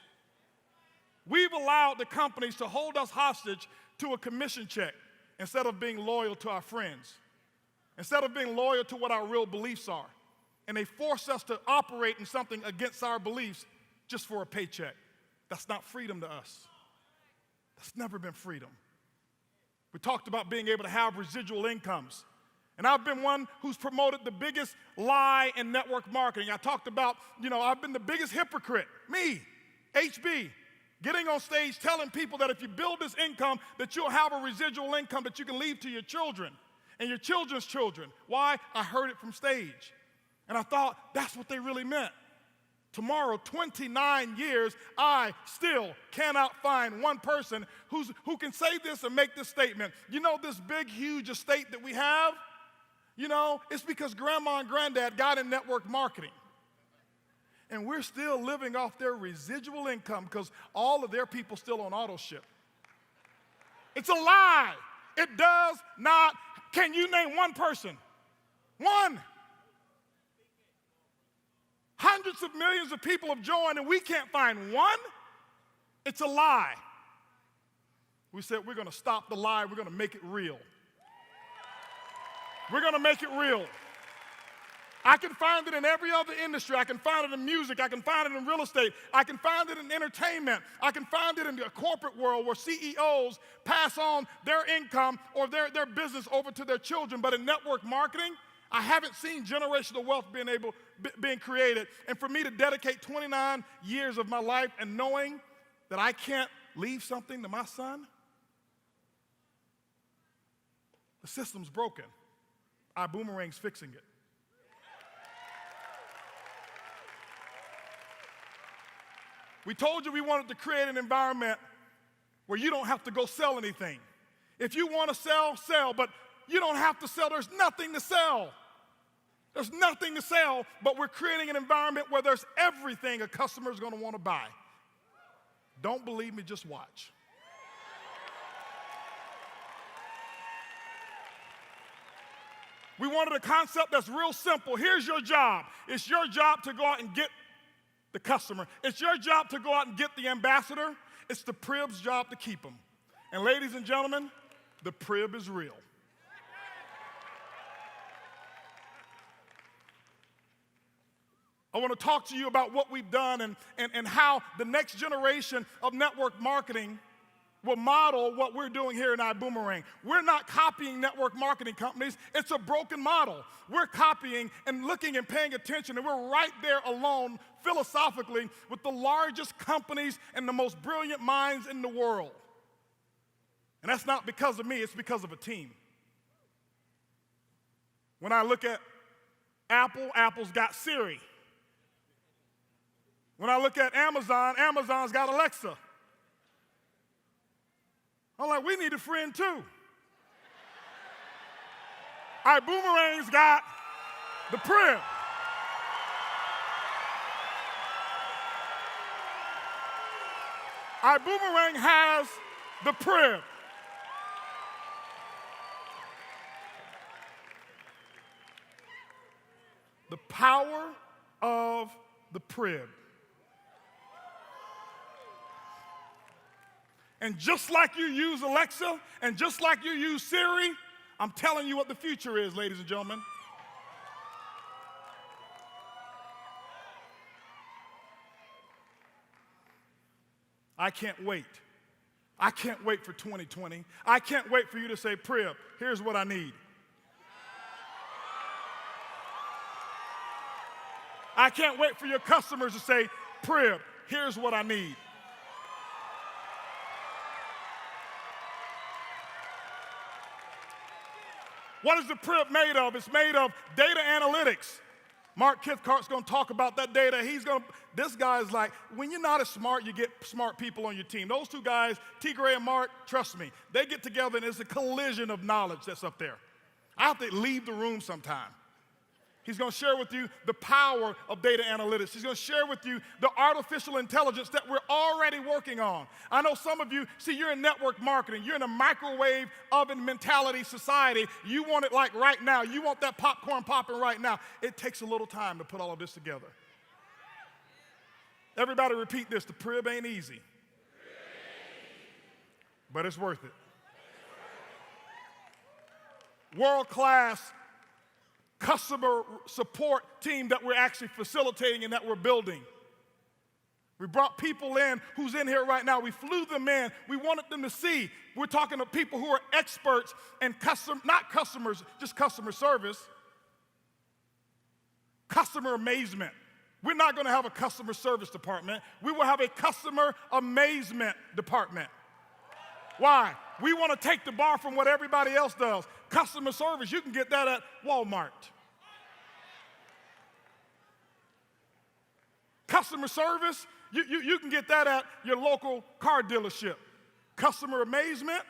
We've allowed the companies to hold us hostage to a commission check instead of being loyal to our friends, instead of being loyal to what our real beliefs are. And they force us to operate in something against our beliefs just for a paycheck. That's not freedom to us. That's never been freedom. We talked about being able to have residual incomes. And I've been one who's promoted the biggest lie in network marketing. I talked about, I've been the biggest hypocrite. Me, HB, getting on stage telling people that if you build this income, that you'll have a residual income that you can leave to your children and your children's children. Why? I heard it from stage. And I thought that's what they really meant. Tomorrow, 29 years, I still cannot find one person who can say this and make this statement. This big, huge estate that we have? It's because grandma and granddad got in network marketing. And we're still living off their residual income because all of their people still on auto ship. It's a lie. It does not. Can you name one person? One. Hundreds of millions of people have joined and we can't find one? It's a lie. We said we're going to stop the lie. We're going to make it real. We're going to make it real. I can find it in every other industry. I can find it in music. I can find it in real estate. I can find it in entertainment. I can find it in the corporate world where CEOs pass on their income or their business over to their children. But in network marketing, I haven't seen generational wealth being created. And for me to dedicate 29 years of my life and knowing that I can't leave something to my son, the system's broken. iBuumerang's fixing it. We told you we wanted to create an environment where you don't have to go sell anything. If you want to sell, sell, but you don't have to sell. There's nothing to sell. There's nothing to sell, but we're creating an environment where there's everything a customer is going to want to buy. Don't believe me, just watch. We wanted a concept that's real simple. Here's your job. It's your job to go out and get the customer. It's your job to go out and get the ambassador. It's the Prib's job to keep them. And ladies and gentlemen, the Prib is real. I want to talk to you about what we've done and how the next generation of network marketing will model what we're doing here in iBuumerang. We're not copying network marketing companies. It's a broken model. We're copying and looking and paying attention, and we're right there alone philosophically with the largest companies and the most brilliant minds in the world. And that's not because of me, it's because of a team. When I look at Apple, Apple's got Siri. When I look at Amazon, Amazon's got Alexa. I'm like, we need a friend too. iBuumerang's got the Prib. iBuumerang has the Prib. The power of the Prib. And just like you use Alexa, and just like you use Siri, I'm telling you what the future is, ladies and gentlemen. I can't wait. I can't wait for 2020. I can't wait for you to say, Prib, here's what I need. I can't wait for your customers to say, Prib, here's what I need. What is the Prib made of? It's made of data analytics. Mark Cathcart's going to talk about that data. This guy's like, when you're not as smart, you get smart people on your team. Those two guys, T. Gray and Mark, trust me, they get together and it's a collision of knowledge that's up there. I have to leave the room sometime. He's going to share with you the power of data analytics. He's going to share with you the artificial intelligence that we're already working on. I know some of you, see, you're in network marketing. You're in a microwave oven mentality society. You want it like right now. You want that popcorn popping right now. It takes a little time to put all of this together. Everybody repeat this. The Prib ain't easy. But it's worth it. World-class customer support team that we're actually facilitating and that we're building. We brought people in who's in here right now. We flew them in. We wanted them to see. We're talking to people who are experts in not customers, just customer service. Customer amazement. We're not going to have a customer service department. We will have a customer amazement department. Why? We want to take the bar from what everybody else does. Customer service, you can get that at Walmart. Customer service, you can get that at your local car dealership. Customer amazement,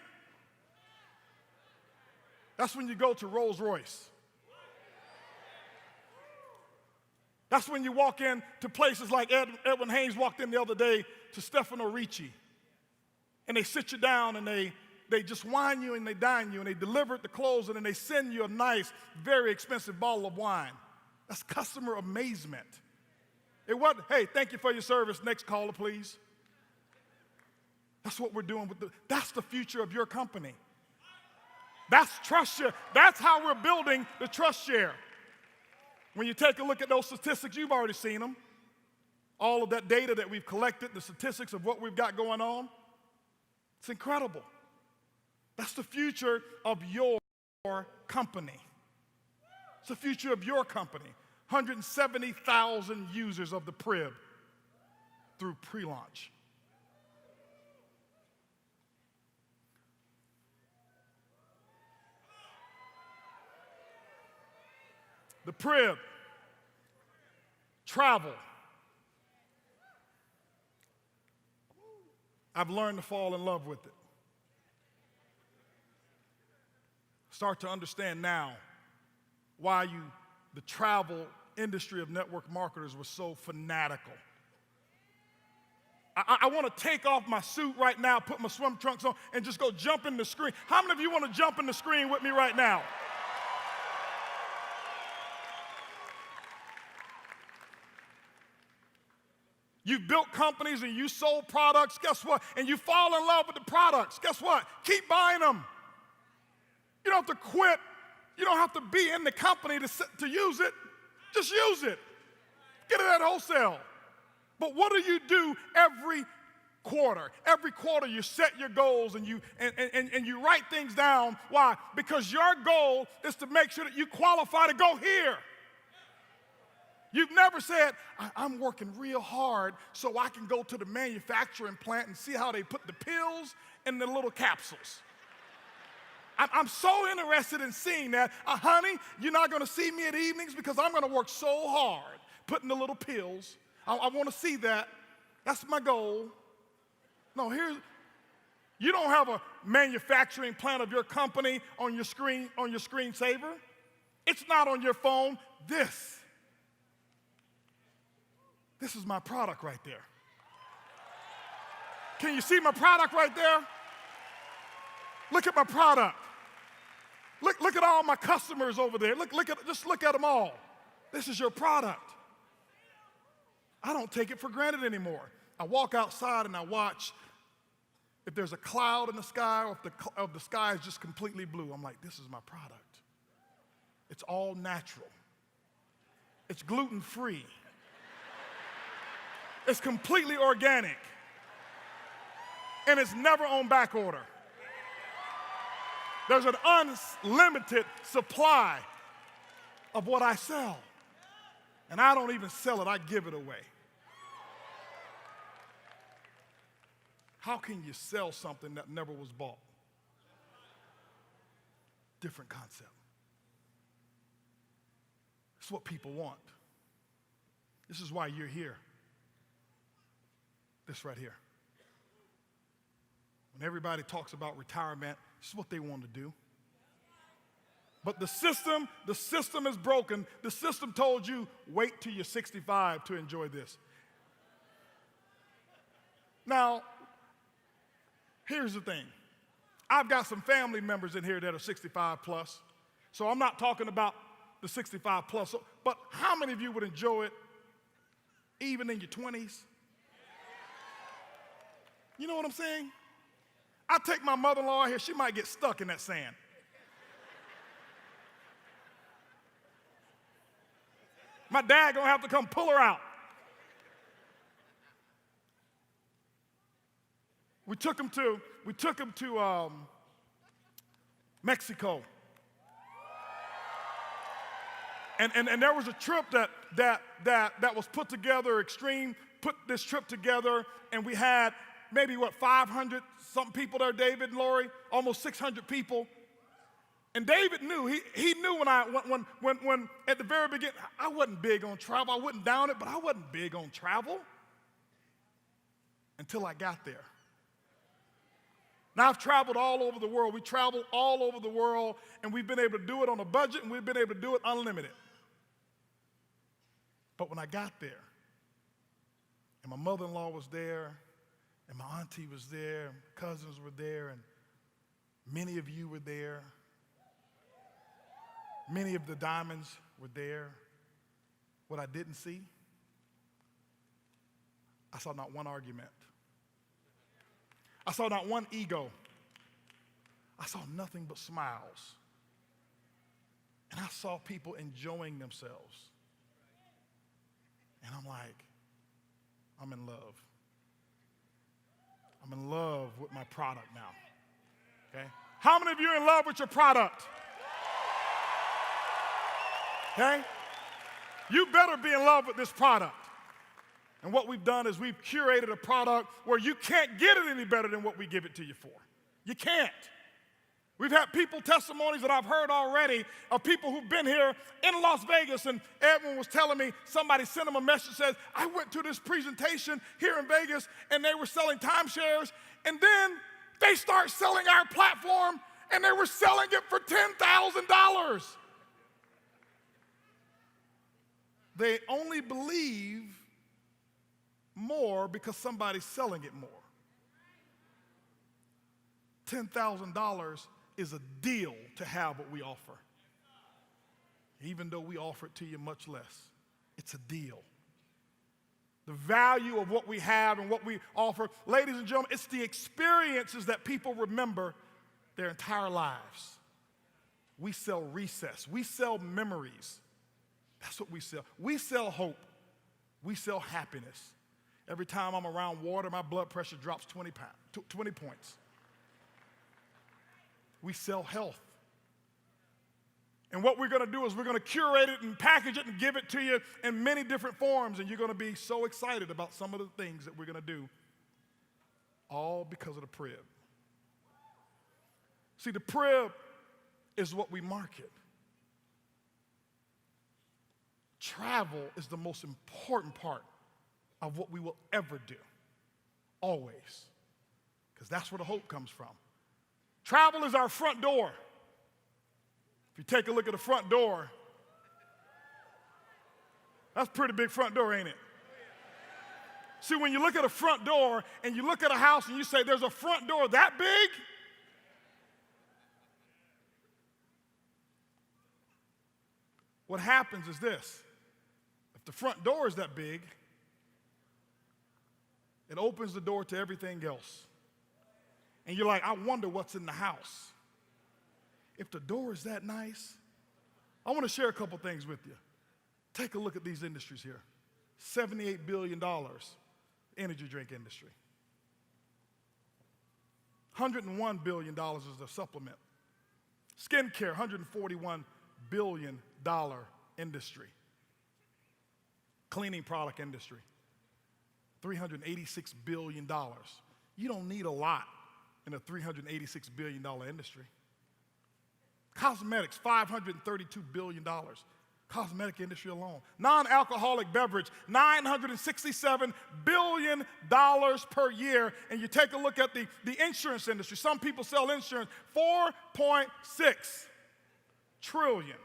that's when you go to Rolls Royce. That's when you walk in to places like Edwin Haynes walked in the other day to Stefano Ricci. And they sit you down and they just wine you and they dine you and they deliver the clothes and then they send you a nice, very expensive bottle of wine. That's customer amazement. It wasn't, hey, thank you for your service, next caller, please. That's what we're doing that's the future of your company. That's trust share. That's how we're building the trust share. When you take a look at those statistics, you've already seen them. All of that data that we've collected, the statistics of what we've got going on. It's incredible. That's the future of your company. It's the future of your company. 170,000 users of the Prib through pre-launch. The Prib, travel. I've learned to fall in love with it. Start to understand now why the travel industry of network marketers was so fanatical. I want to take off my suit right now, put my swim trunks on, and just go jump in the screen. How many of you want to jump in the screen with me right now? You've built companies and you sold products, guess what? And you fall in love with the products, guess what? Keep buying them. You don't have to quit. You don't have to be in the company to use it. Just use it. Get it at wholesale. But what do every quarter? Every quarter you set your goals and you write things down. Why? Because your goal is to make sure that you qualify to go here. You've never said, I'm working real hard so I can go to the manufacturing plant and see how they put the pills in the little capsules. I'm so interested in seeing that. Honey, you're not going to see me at evenings because I'm going to work so hard putting the little pills. I want to see that. That's my goal. No, you don't have a manufacturing plant of your company on your screensaver. It's not on your phone. This is my product right there. Can you see my product right there? Look at my product. Look at all my customers over there. Just look at them all. This is your product. I don't take it for granted anymore. I walk outside and I watch if there's a cloud in the sky or if the sky is just completely blue, I'm like, this is my product. It's all natural. It's gluten-free. It's completely organic. And it's never on back order. There's an unlimited supply of what I sell. And I don't even sell it, I give it away. How can you sell something that never was bought? Different concept. It's what people want. This is why you're here. This right here. When everybody talks about retirement, this is what they want to do. But the system is broken. The system told you, wait till you're 65 to enjoy this. Now, here's the thing. I've got some family members in here that are 65 plus. So I'm not talking about the 65 plus. But how many of you would enjoy it even in your 20s? You know what I'm saying? I take my mother-in-law here, she might get stuck in that sand. My dad gonna have to come pull her out. We took him to Mexico. And there was a trip that was put together, Extreme put this trip together, and we had maybe 500 something people there, David and Lori, almost 600 people. And David knew, he knew when at the very beginning, I wasn't big on travel. I wasn't down it, but I wasn't big on travel until I got there. Now, I've traveled all over the world. We traveled all over the world, and we've been able to do it on a budget, and we've been able to do it unlimited. But when I got there, and my mother-in-law was there, and my auntie was there, cousins were there, and many of you were there. Many of the diamonds were there. What I didn't see, I saw not one argument. I saw not one ego. I saw nothing but smiles. And I saw people enjoying themselves. And I'm like, I'm in love. I'm in love with my product now. Okay? How many of you are in love with your product? Okay? You better be in love with this product. And what we've done is we've curated a product where you can't get it any better than what we give it to you for. You can't. We've had testimonies that I've heard already of people who've been here in Las Vegas, and Edwin was telling me, somebody sent him a message that says, I went to this presentation here in Vegas, and they were selling timeshares, and then they start selling our platform, and they were selling it for $10,000. They only believe more because somebody's selling it more. $10,000 is a deal to have what we offer. Even though we offer it to you much less, it's a deal. The value of what we have and what we offer, ladies and gentlemen, it's the experiences that people remember their entire lives. We sell recess. We sell memories. That's what we sell. We sell hope. We sell happiness. Every time I'm around water, my blood pressure drops 20 points. We sell health. And what we're going to do is we're going to curate it and package it and give it to you in many different forms, and you're going to be so excited about some of the things that we're going to do, all because of the Prib. See, the Prib is what we market. Travel is the most important part of what we will ever do, always, because that's where the hope comes from. Travel is our front door. If you take a look at the front door, that's a pretty big front door, ain't it? See, when you look at a front door and you look at a house and you say, there's a front door that big? What happens is this. If the front door is that big, it opens the door to everything else. And you're like, I wonder what's in the house. If the door is that nice, I want to share a couple things with you. Take a look at these industries here. $78 billion, energy drink industry. $101 billion is the supplement. Skincare, $141 billion industry. Cleaning product industry, $386 billion. You don't need a lot in a $386 billion industry. Cosmetics, $532 billion. Cosmetic industry alone. Non-alcoholic beverage, $967 billion per year. And you take a look at the insurance industry. Some people sell insurance, $4.6 trillion.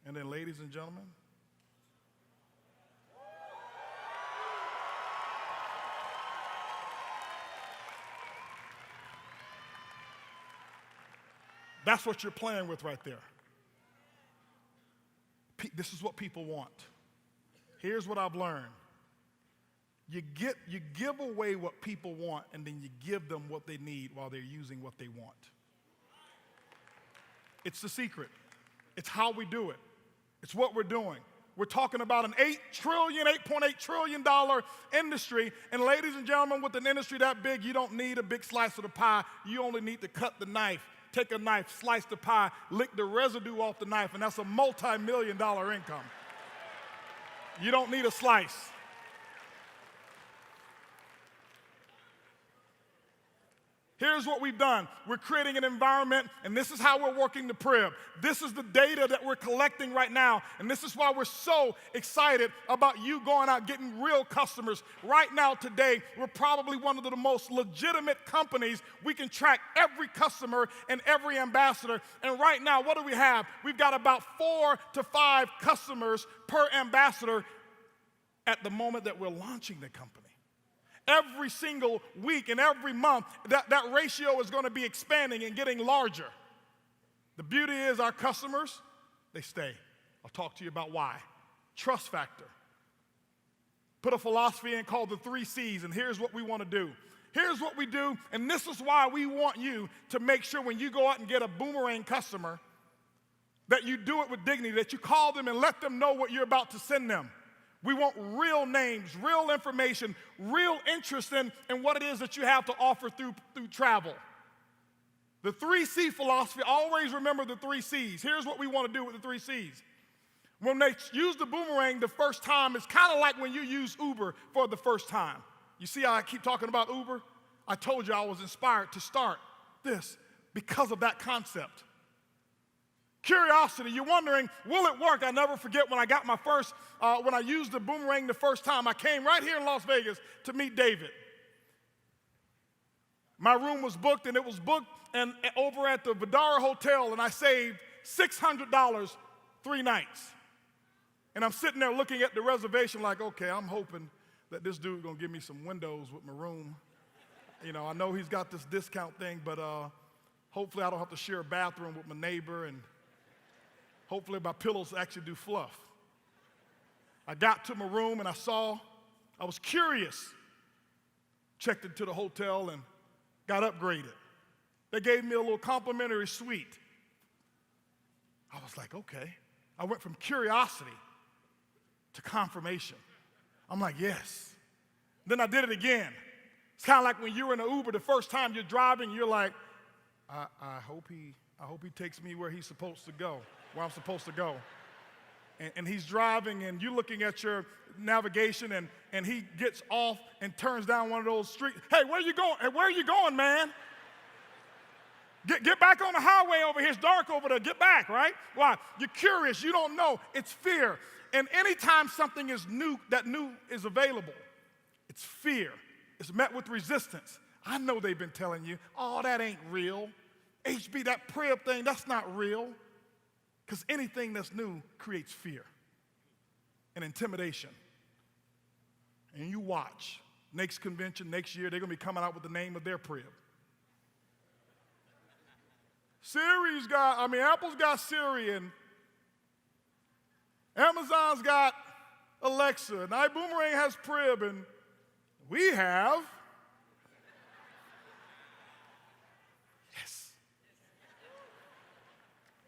And then, ladies and gentlemen, that's what you're playing with right there. This is what people want. Here's what I've learned. You give away what people want, and then you give them what they need while they're using what they want. It's the secret. It's how we do it. It's what we're doing. We're talking about an $8.8 trillion industry. And ladies and gentlemen, with an industry that big, you don't need a big slice of the pie. You only need to cut the knife. Take a knife, slice the pie, lick the residue off the knife, and that's a multi-million-dollar income. You don't need a slice. Here's what we've done. We're creating an environment, and this is how we're working the Prib. This is the data that we're collecting right now, and this is why we're so excited about you going out getting real customers. Right now, today, we're probably one of the most legitimate companies. We can track every customer and every ambassador, and right now, what do we have? We've got about 4 to 5 customers per ambassador at the moment that we're launching the company. Every single week and every month, that ratio is going to be expanding and getting larger. The beauty is our customers, they stay. I'll talk to you about why. Trust factor. Put a philosophy in called the 3 C's, and here's what we want to do. Here's what we do, and this is why we want you to make sure when you go out and get a Boomerang customer that you do it with dignity, that you call them and let them know what you're about to send them. We want real names, real information, real interest in what it is that you have to offer through travel. The 3C philosophy, always remember the 3 C's. Here's what we want to do with the 3 C's. When they use the Boomerang the first time, it's kind of like when you use Uber for the first time. You see how I keep talking about Uber? I told you I was inspired to start this because of that concept. Curiosity, you're wondering, will it work? I never forget when I got my first, when I used the Boomerang the first time, I came right here in Las Vegas to meet David. My room was booked, and it was booked over at the Vidara Hotel, and I saved $600 3 nights. And I'm sitting there looking at the reservation like, okay, I'm hoping that this dude's gonna give me some windows with my room. You know, I know he's got this discount thing, but hopefully I don't have to share a bathroom with my neighbor, and hopefully my pillows actually do fluff. I got to my room and I was curious. Checked into the hotel and got upgraded. They gave me a little complimentary suite. I was like, okay. I went from curiosity to confirmation. I'm like, yes. Then I did it again. It's kind of like when you're in an Uber the first time you're driving, you're like, I hope he takes me where he's supposed to go. Where I'm supposed to go. And he's driving, and you're looking at your navigation, and he gets off and turns down one of those streets. Hey, where are you going? Hey, where are you going, man? Get back on the highway over here. It's dark over there. Get back, right? Why? You're curious. You don't know. It's fear. And anytime something is new, that new is available, it's fear. It's met with resistance. I know they've been telling you, oh, that ain't real. HB, that Prib thing, that's not real. Because anything that's new creates fear and intimidation. And you watch. Next convention, next year, they're going to be coming out with the name of their Prib. Apple's got Siri, and Amazon's got Alexa, and iBuumerang has Prib, and we have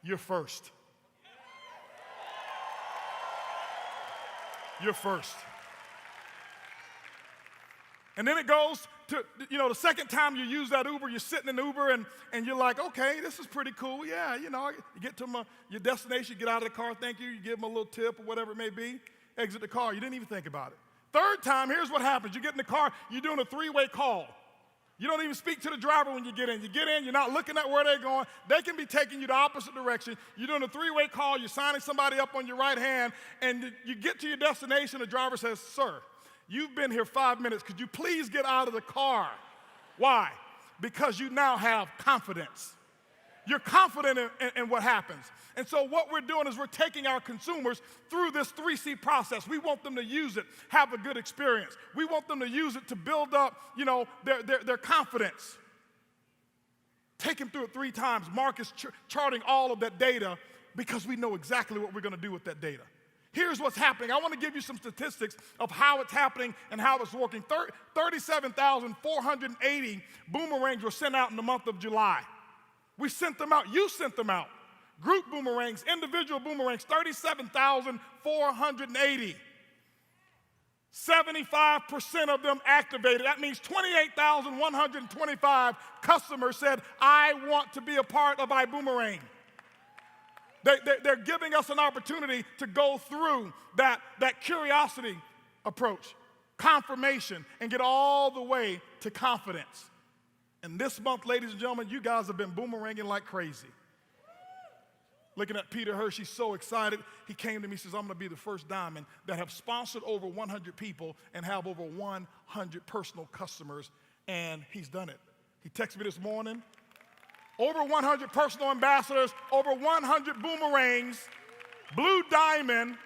you're first. You're first. And then it goes to, the second time you use that Uber, you're sitting in Uber and you're like, okay, this is pretty cool. Yeah, you get to your destination, you get out of the car, thank you, you give them a little tip or whatever it may be, exit the car. You didn't even think about it. Third time, here's what happens. You get in the car, you're doing a three-way call. You don't even speak to the driver when you get in. You get in, you're not looking at where they're going. They can be taking you the opposite direction. You're doing a three-way call, you're signing somebody up on your right hand, and you get to your destination, the driver says, sir, you've been here 5 minutes. Could you please get out of the car? Why? Because you now have confidence. You're confident in what happens. And so what we're doing is we're taking our consumers through this 3C process. We want them to use it, have a good experience. We want them to use it to build up, their confidence. Take them through it 3 times. Mark is charting all of that data because we know exactly what we're going to do with that data. Here's what's happening. I want to give you some statistics of how it's happening and how it's working. 37,480 boomerangs were sent out in the month of July. We sent them out. You sent them out. Group boomerangs, individual boomerangs, 37,480. 75% of them activated. That means 28,125 customers said, I want to be a part of iBuumerang. They're giving us an opportunity to go through that curiosity approach, confirmation, and get all the way to confidence. And this month, ladies and gentlemen, you guys have been boomeranging like crazy. Looking at Peter Hirsch, he's so excited. He came to me and says, I'm going to be the first diamond that have sponsored over 100 people and have over 100 personal customers, and he's done it. He texted me this morning. Over 100 personal ambassadors, over 100 boomerangs, Blue Diamond,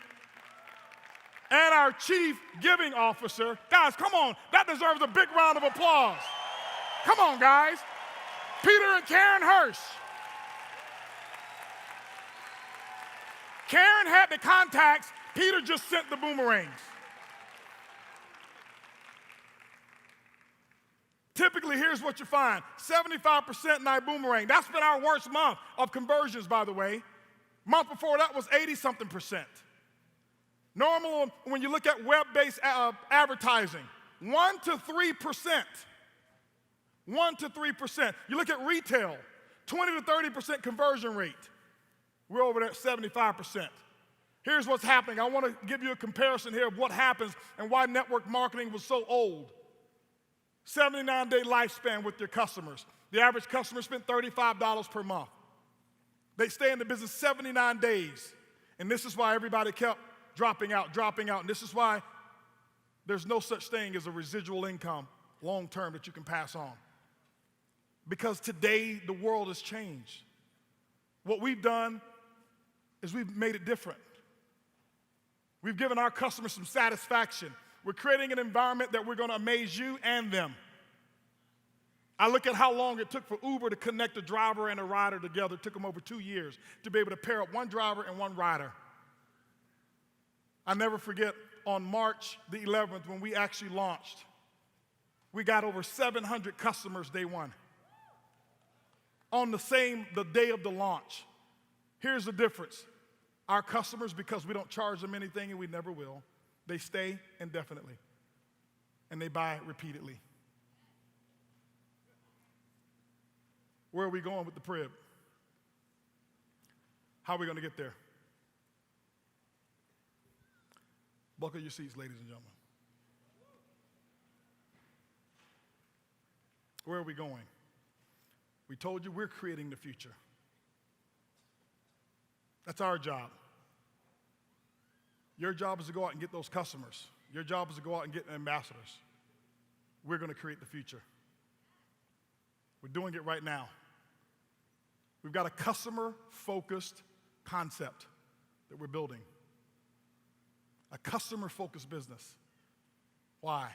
and our chief giving officer. Guys, come on. That deserves a big round of applause. Come on, guys. Peter and Karen Hirsch. Karen had the contacts. Peter just sent the boomerangs. Typically, here's what you find. 75% in iBuumerang. That's been our worst month of conversions, by the way. Month before that was 80-something%. Normal, when you look at web-based advertising, 1 to 3%. 1 to 3%. You look at retail, 20 to 30% conversion rate. We're over there at 75%. Here's what's happening. I want to give you a comparison here of what happens and why network marketing was so old. 79-day lifespan with your customers. The average customer spent $35 per month. They stay in the business 79 days. And this is why everybody kept dropping out. And this is why there's no such thing as a residual income long-term that you can pass on. Because today, the world has changed. What we've done is we've made it different. We've given our customers some satisfaction. We're creating an environment that we're going to amaze you and them. I look at how long it took for Uber to connect a driver and a rider together. It took them over 2 years to be able to pair up one driver and one rider. I never forget on March the 11th when we actually launched, we got over 700 customers day one. On the day of the launch. Here's the difference. Our customers, because we don't charge them anything and we never will, they stay indefinitely and they buy repeatedly. Where are we going with the Prib? How are we going to get there? Buckle your seats, ladies and gentlemen. Where are we going? We told you we're creating the future. That's our job. Your job is to go out and get those customers. Your job is to go out and get ambassadors. We're going to create the future. We're doing it right now. We've got a customer-focused concept that we're building. A customer-focused business. Why?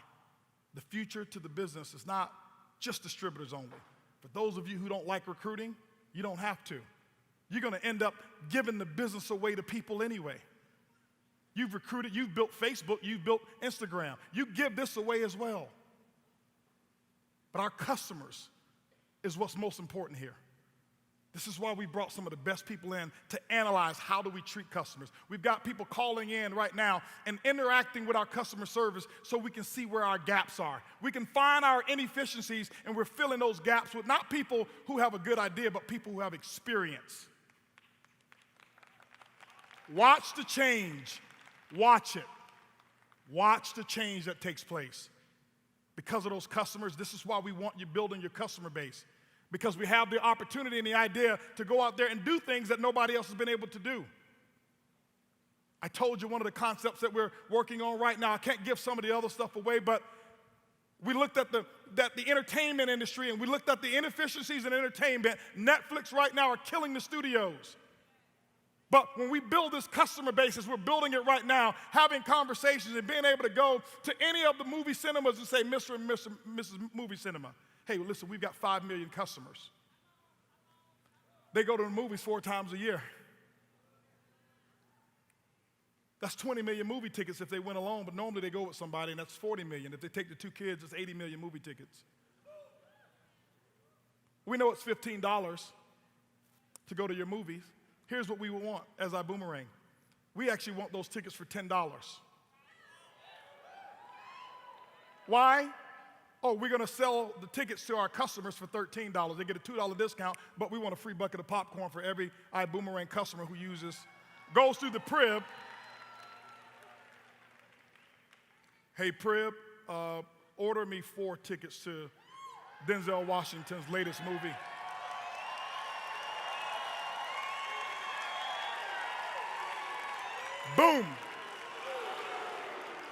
The future to the business is not just distributors only. For those of you who don't like recruiting, you don't have to. You're going to end up giving the business away to people anyway. You've recruited, you've built Facebook, you've built Instagram. You give this away as well. But our customers is what's most important here. This is why we brought some of the best people in to analyze how do we treat customers. We've got people calling in right now and interacting with our customer service so we can see where our gaps are. We can find our inefficiencies, and we're filling those gaps with not people who have a good idea, but people who have experience. Watch the change. Watch it. Watch the change that takes place. Because of those customers, this is why we want you building your customer base. Because we have the opportunity and the idea to go out there and do things that nobody else has been able to do. I told you one of the concepts that we're working on right now. I can't give some of the other stuff away, but we looked at the entertainment industry, and we looked at the inefficiencies in entertainment. Netflix right now are killing the studios. But when we build this customer base, as we're building it right now, having conversations and being able to go to any of the movie cinemas and say, Mr. and Mrs. Movie Cinema, hey, listen, we've got 5 million customers. They go to the movies 4 times a year. That's 20 million movie tickets if they went alone, but normally they go with somebody, and that's 40 million. If they take the 2 kids, it's 80 million movie tickets. We know it's $15 to go to your movies. Here's what we would want as iBuumerang. We actually want those tickets for $10. Why? Oh, we're going to sell the tickets to our customers for $13. They get a $2 discount, but we want a free bucket of popcorn for every iBuumerang customer who goes through the Prib. Hey, Prib, order me 4 tickets to Denzel Washington's latest movie. Boom.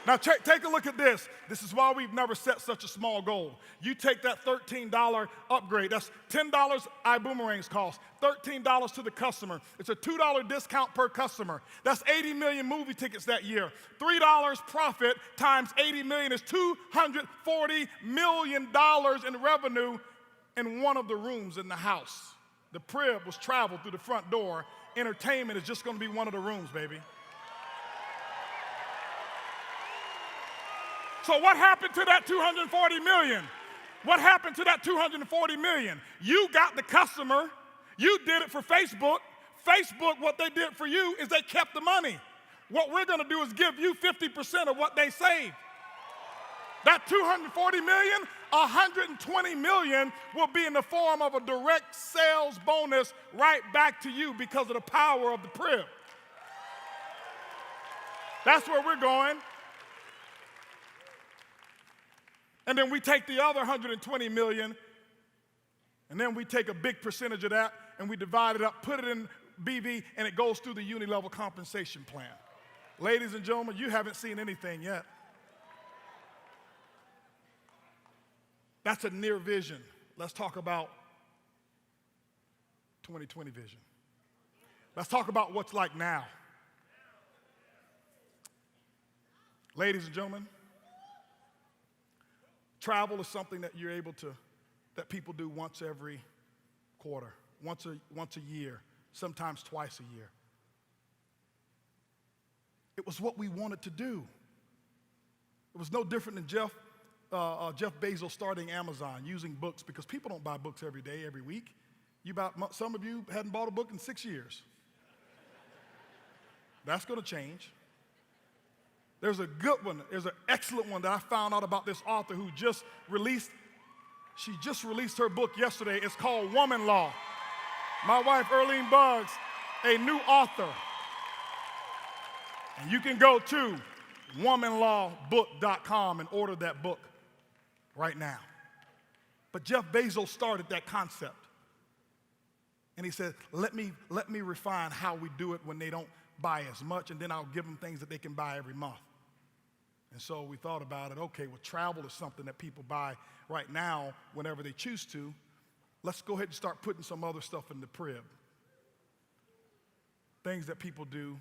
Now take a look at this. This is why we've never set such a small goal. You take that $13 upgrade. That's $10 iBoomerang's cost, $13 to the customer. It's a $2 discount per customer. That's 80 million movie tickets that year. $3 profit times 80 million is $240 million in revenue in one of the rooms in the house. The Prib was traveled through the front door. Entertainment is just going to be one of the rooms, baby. So what happened to that $240 million? What happened to that $240 million? You got the customer. You did it for Facebook. Facebook, what they did for you is they kept the money. What we're going to do is give you 50% of what they saved. That $240 million, $120 million will be in the form of a direct sales bonus right back to you because of the power of the Prib. That's where we're going. And then we take the other $120 million, and then we take a big percentage of that, and we divide it up, put it in BV, and it goes through the uni-level compensation plan. Ladies and gentlemen, you haven't seen anything yet. That's a near vision. Let's talk about 2020 vision. Let's talk about what's like now. Ladies and gentlemen, travel is something that that people do once every quarter, once a year, sometimes twice a year. It was what we wanted to do. It was no different than Jeff Bezos starting Amazon, using books, because people don't buy books every day, every week. Some of you hadn't bought a book in 6 years. That's going to change. There's a good one. There's an excellent one that I found out about this author who just released her book yesterday. It's called Woman Law. My wife, Earlene Buggs, a new author. And you can go to womanlawbook.com and order that book right now. But Jeff Bezos started that concept. And he said, let me refine how we do it when they don't buy as much, and then I'll give them things that they can buy every month. And so we thought about it. Okay, well, travel is something that people buy right now whenever they choose to. Let's go ahead and start putting some other stuff in the Prib. Things that people do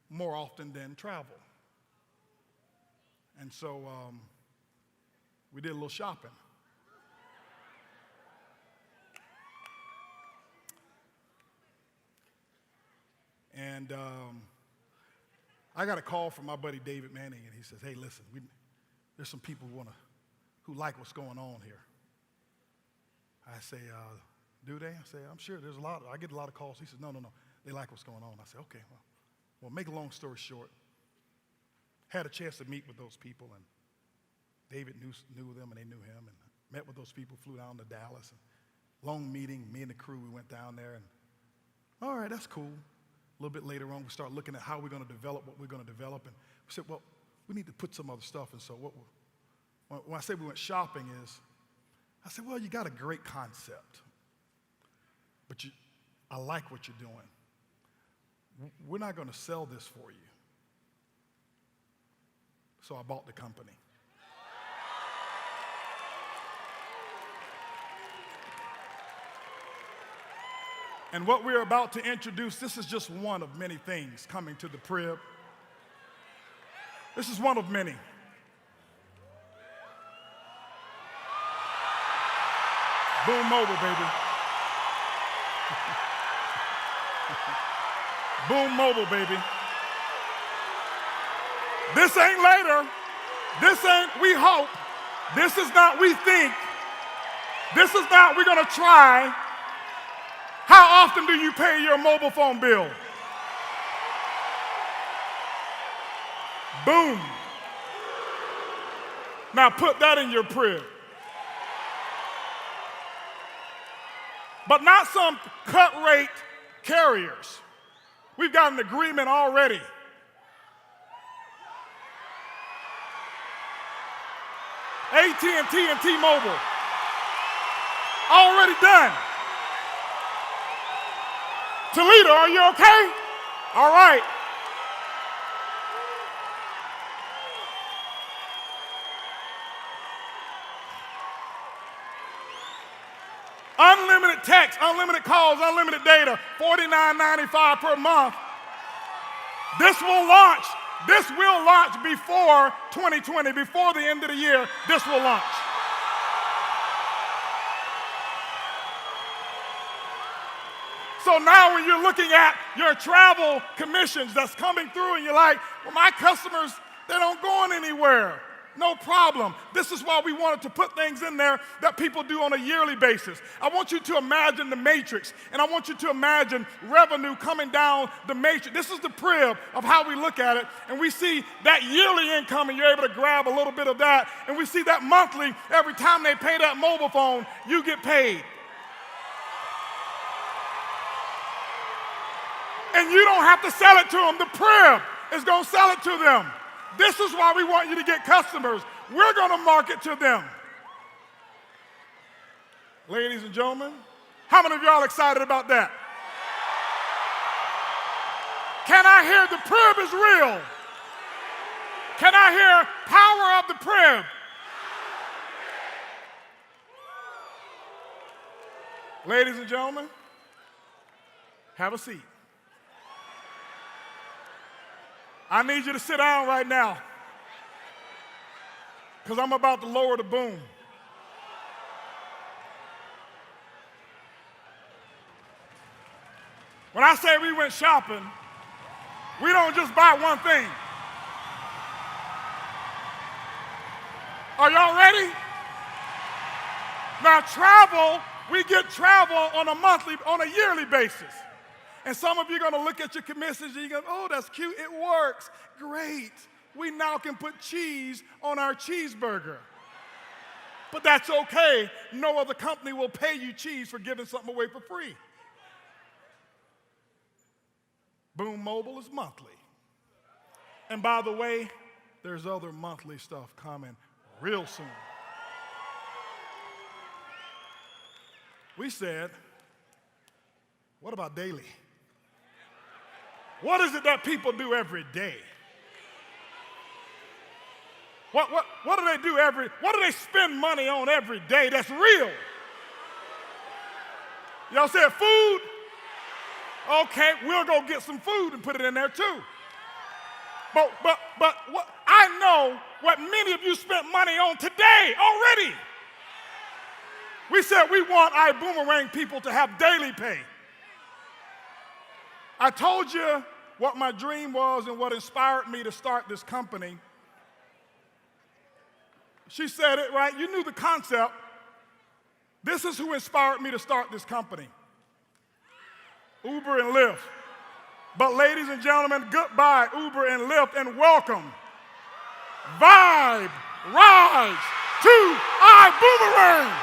more often than travel. And so we did a little shopping. And I got a call from my buddy David Manning, and he says, hey, listen, there's some people who like what's going on here. I say, Do they? I said, I'm sure there's a lot. I get a lot of calls. He said, no. They like what's going on. I said, okay, well, make a long story short, had a chance to meet with those people, and David knew them, and they knew him, and met with those people, flew down to Dallas. And long meeting, me and the crew, we went down there, and all right, that's cool. A little bit later on, we start looking at how we're going to develop what we're going to develop, and we said, well, we need to put some other stuff. And so when I say we went shopping is, I said, well, you got a great concept, but I like what you're doing. We're not going to sell this for you. So I bought the company. And what we're about to introduce, this is just one of many things coming to the Prib. This is one of many. Boom Mobile, baby. Boom Mobile, baby. This ain't later. This ain't we hope. This is not we think. This is not we're gonna try. How often do you pay your mobile phone bill? Boom. Now put that in your Prib. But not some cut rate carriers. We've got an agreement already. AT&T and T-Mobile. Already done. Toledo, are you okay? All right. Unlimited text, unlimited calls, unlimited data, $49.95 per month. This will launch before 2020, before the end of the year, this will launch. So now when you're looking at your travel commissions that's coming through and you're like, well, my customers, they don't go anywhere. No problem. This is why we wanted to put things in there that people do on a yearly basis. I want you to imagine the matrix, and I want you to imagine revenue coming down the matrix. This is the Prib of how we look at it, and we see that yearly income, and you're able to grab a little bit of that, and we see that monthly, every time they pay that mobile phone, you get paid. And you don't have to sell it to them. The Prib is going to sell it to them. This is why we want you to get customers. We're going to market to them. Ladies and gentlemen, how many of y'all excited about that? Can I hear the Prib is real? Can I hear power of the Prib? Ladies and gentlemen, have a seat. I need you to sit down right now because I'm about to lower the boom. When I say we went shopping, we don't just buy one thing. Are y'all ready? Now travel, we get travel on a yearly basis. And some of you are going to look at your commissions and you're going, oh, that's cute, it works. Great. We now can put cheese on our cheeseburger. But that's okay. No other company will pay you cheese for giving something away for free. Boom Mobile is monthly. And by the way, there's other monthly stuff coming real soon. We said, what about daily? What is it that people do every day? What do they do what do they spend money on every day that's real? Y'all said food? Okay, we'll go get some food and put it in there too. But what, I know what many of you spent money on today already. We said we want iBuumerang people to have daily pay. I told you what my dream was and what inspired me to start this company. She said it right. You knew the concept, This is who inspired me to start this company, Uber and Lyft. But ladies and gentlemen, goodbye Uber and Lyft, and welcome Vibe Rides to iBuumerang.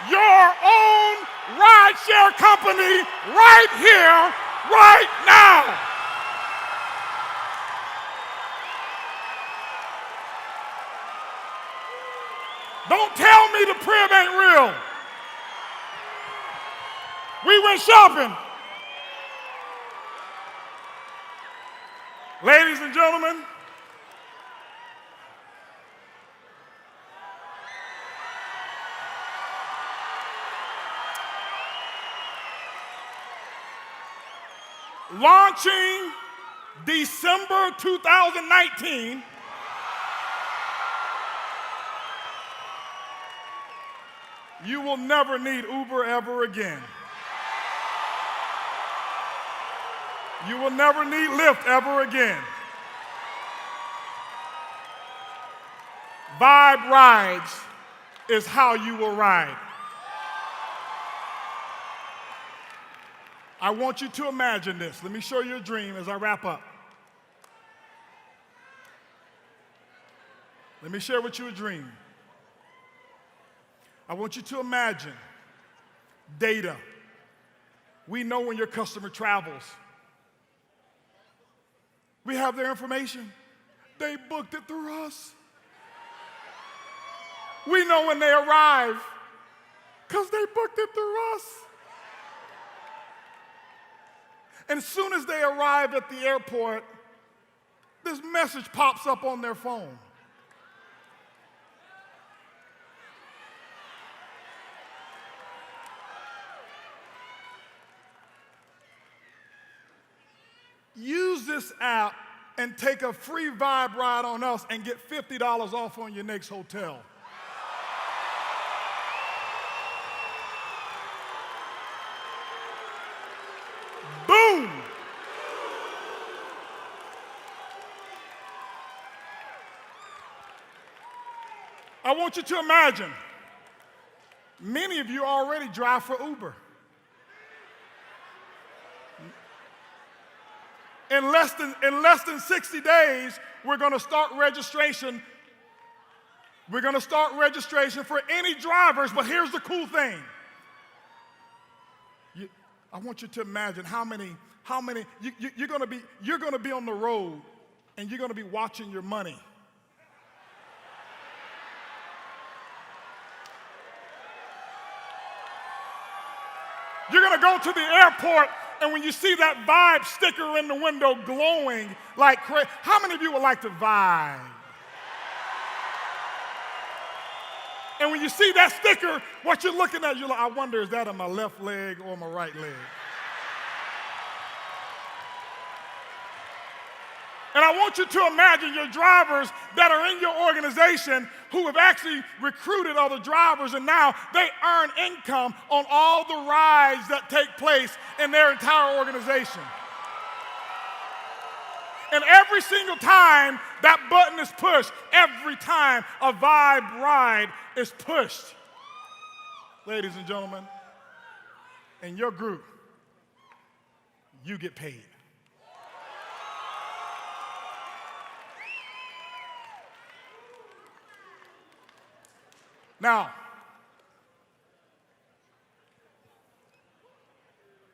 Your own rideshare company right here, right now. Don't tell me the crib ain't real. We went shopping. Ladies and gentlemen, launching December 2019, you will never need Uber ever again. You will never need Lyft ever again. Vibe Rides is how you will ride. I want you to imagine this. Let me show you a dream as I wrap up. Let me share with you a dream. I want you to imagine data. We know when your customer travels. We have their information. They booked it through us. We know when they arrive because they booked it through us. And as soon as they arrive at the airport, this message pops up on their phone. Use this app and take a free Vibe ride on us and get $50 off on your next hotel. Boom! I want you to imagine, many of you already drive for Uber. In less than 60 days, we're going to start registration. We're going to start registration for any drivers, but here's the cool thing. I want you to imagine how many you're going to be on the road and you're going to be watching your money. You're going to go to the airport, and when you see that Vibe sticker in the window glowing like crazy, how many of you would like to vibe? And when you see that sticker, what you're looking at, you're like, I wonder, is that on my left leg or my right leg? And I want you to imagine your drivers that are in your organization who have actually recruited other drivers, and now they earn income on all the rides that take place in their entire organization. And every single time that button is pushed, every time a Vibe ride is pushed, ladies and gentlemen, in your group, you get paid. Now,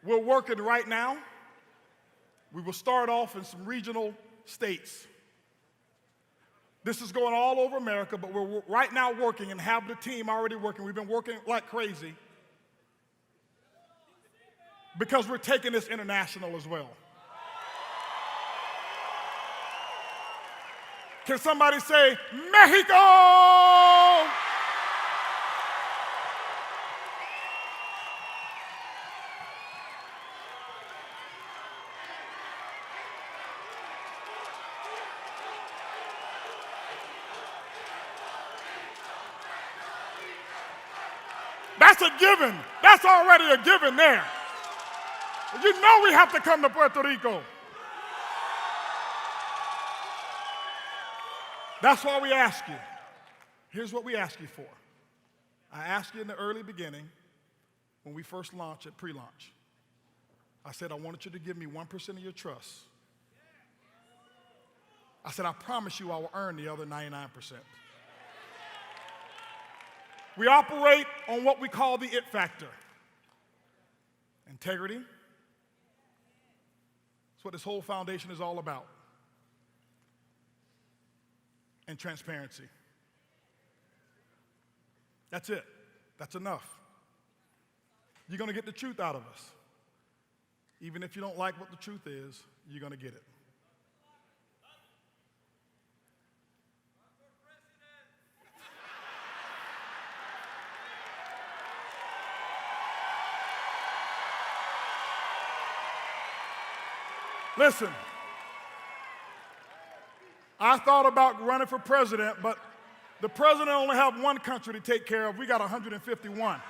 we're working right now. We will start off in some regional states. This is going all over America, but we're right now working and have the team already working. We've been working like crazy because we're taking this international as well. Can somebody say, Mexico? That's a given. That's already a given there. You know we have to come to Puerto Rico. That's why we ask you. Here's what we ask you for. I asked you in the early beginning, when we first launched at pre-launch, I said, I wanted you to give me 1% of your trust. I said, I promise you I will earn the other 99%. We operate on what we call the it factor. Integrity. That's what this whole foundation is all about. And transparency. That's it. That's enough. You're going to get the truth out of us. Even if you don't like what the truth is, you're going to get it. Listen, I thought about running for president, but the president only have one country to take care of. We got 151.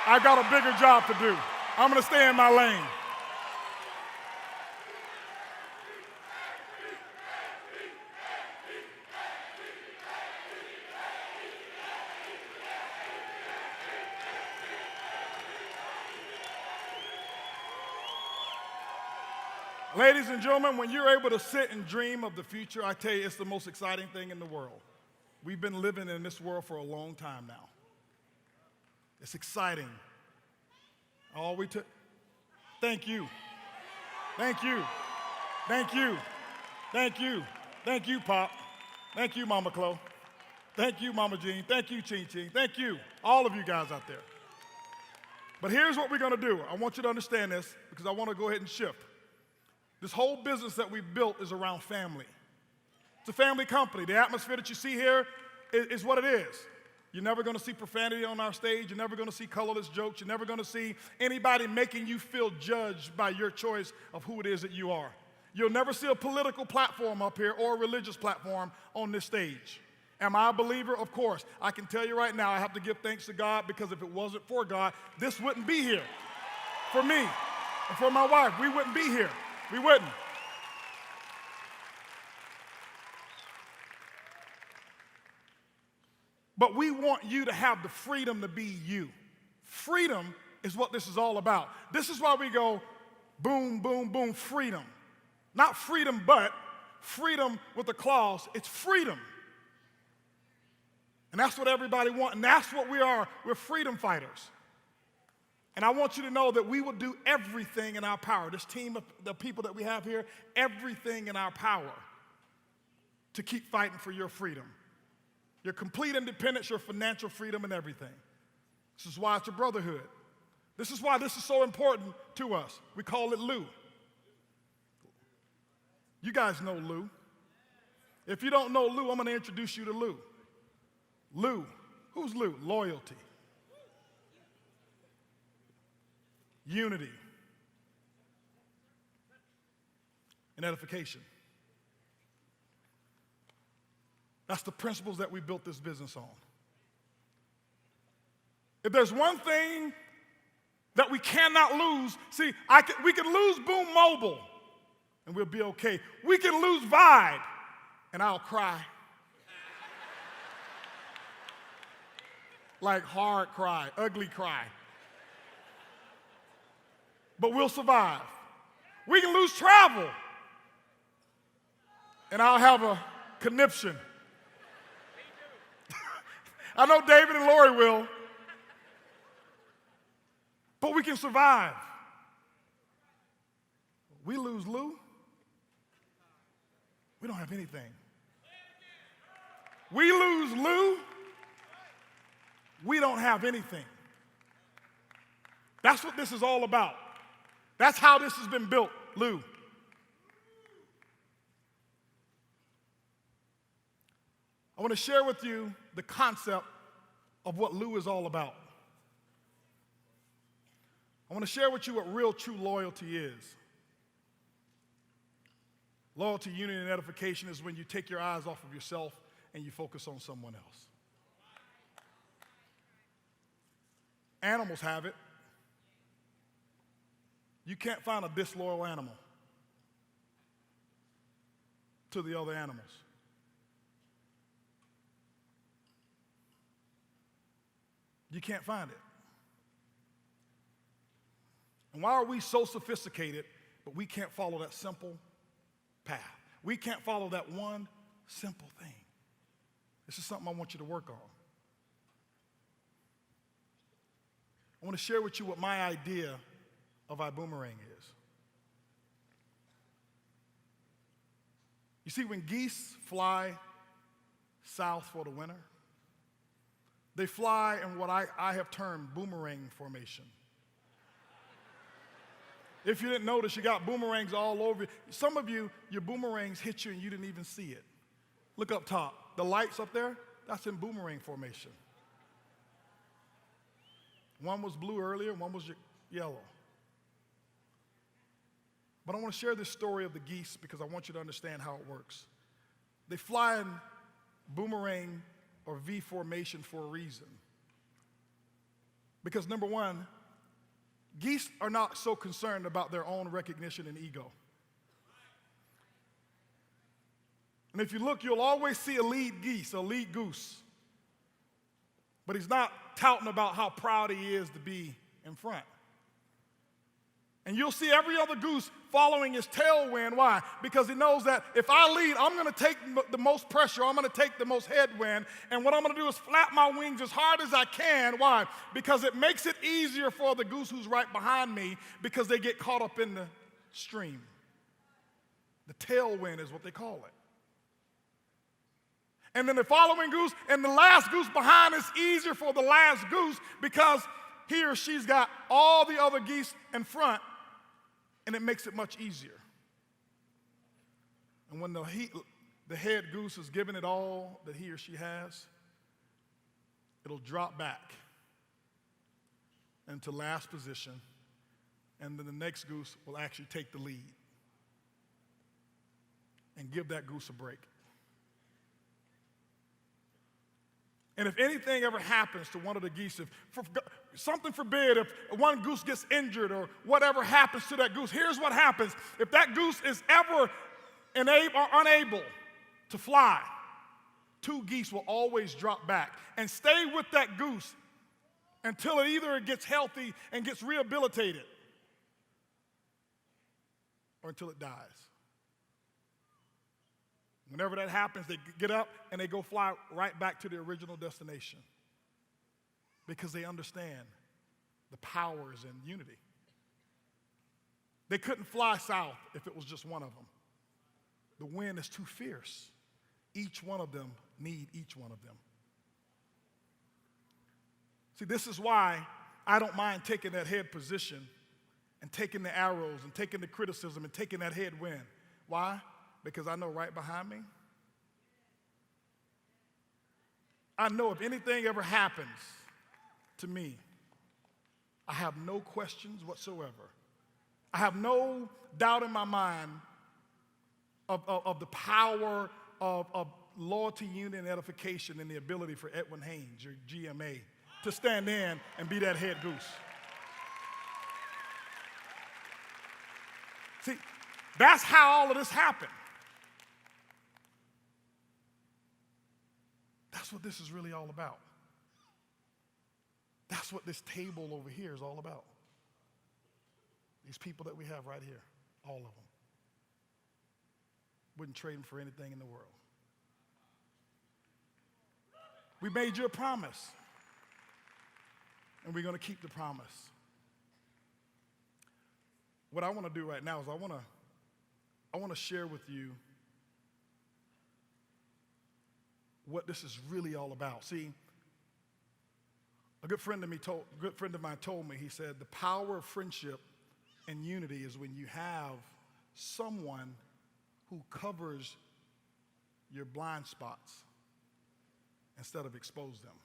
I've got a bigger job to do. I'm going to stay in my lane. Ladies and gentlemen, when you're able to sit and dream of the future, I tell you, it's the most exciting thing in the world. We've been living in this world for a long time now. It's exciting. Thank you. Thank you. Thank you. Thank you. Thank you, Pop. Thank you, Mama Chloe. Thank you, Mama Jean. Thank you, Ching Ching. Thank you, all of you guys out there. But here's what we're going to do. I want you to understand this because I want to go ahead and shift. This whole business that we've built is around family. It's a family company. The atmosphere that you see here is what it is. You're never going to see profanity on our stage. You're never going to see colorless jokes. You're never going to see anybody making you feel judged by your choice of who it is that you are. You'll never see a political platform up here or a religious platform on this stage. Am I a believer? Of course. I can tell you right now, I have to give thanks to God because if it wasn't for God, this wouldn't be here. For me and for my wife, we wouldn't be here. We wouldn't. But we want you to have the freedom to be you. Freedom is what this is all about. This is why we go boom, boom, boom, freedom. Not freedom, but freedom with a clause. It's freedom. And that's what everybody wants, and that's what we are. We're freedom fighters. And I want you to know that we will do everything in our power, this team of the people that we have here, everything in our power to keep fighting for your freedom. Your complete independence, your financial freedom, and everything. This is why it's a brotherhood. This is why this is so important to us. We call it Lou. You guys know Lou. If you don't know Lou, I'm going to introduce you to Lou. Lou. Who's Lou? Loyalty. Unity. And edification. That's the principles that we built this business on. If there's one thing that we cannot lose, see, we can lose Boom Mobile, and we'll be okay. We can lose Vibe, and I'll cry. Like hard cry, ugly cry. But we'll survive. We can lose travel, and I'll have a conniption. I know David and Lori will, but we can survive. We lose Lou, we don't have anything. We lose Lou, we don't have anything. That's what this is all about. That's how this has been built, Lou. I want to share with you the concept of what Lou is all about. I want to share with you what real true loyalty is. Loyalty, unity, and edification is when you take your eyes off of yourself and you focus on someone else. Animals have it. You can't find a disloyal animal to the other animals. You can't find it. And why are we so sophisticated, but we can't follow that simple path? We can't follow that one simple thing. This is something I want you to work on. I want to share with you what my idea of iBuumerang is. You see, when geese fly south for the winter, they fly in what I have termed boomerang formation. If you didn't notice, you got boomerangs all over. Some of you, your boomerangs hit you and you didn't even see it. Look up top. The lights up there, that's in boomerang formation. One was blue earlier, one was yellow. But I want to share this story of the geese because I want you to understand how it works. They fly in boomerang or V formation for a reason. Because number one, geese are not so concerned about their own recognition and ego. And if you look, you'll always see a lead goose. But he's not touting about how proud he is to be in front. And you'll see every other goose following his tailwind. Why? Because he knows that if I lead, I'm going to take the most pressure. I'm going to take the most headwind. And what I'm going to do is flap my wings as hard as I can. Why? Because it makes it easier for the goose who's right behind me because they get caught up in the stream. The tailwind is what they call it. And then the following goose and the last goose behind is easier for the last goose because he or she's got all the other geese in front, and it makes it much easier. And when the head goose is giving it all that he or she has, it'll drop back into last position, and then the next goose will actually take the lead and give that goose a break. And if anything ever happens to one of the geese, if something forbid, if one goose gets injured or whatever happens to that goose, here's what happens. If that goose is ever unable to fly, two geese will always drop back and stay with that goose until it gets healthy and gets rehabilitated or until it dies. Whenever that happens, they get up and they go fly right back to the original destination because they understand the powers in unity. They couldn't fly south if it was just one of them. The wind is too fierce. Each one of them need each one of them. See, this is why I don't mind taking that head position and taking the arrows and taking the criticism and taking that headwind. Why? Because I know right behind me, I know if anything ever happens to me, I have no questions whatsoever. I have no doubt in my mind of the power of loyalty, unity, and edification and the ability for Edwin Haynes, your GMA, to stand in and be that head goose. See, that's how all of this happened. That's what this is really all about. That's what this table over here is all about. These people that we have right here, all of them. Wouldn't trade them for anything in the world. We made you a promise, and we're going to keep the promise. What I want to do right now is I want to share with you what this is really all about. See, a good friend of mine told me, he said, the power of friendship and unity is when you have someone who covers your blind spots instead of expose them.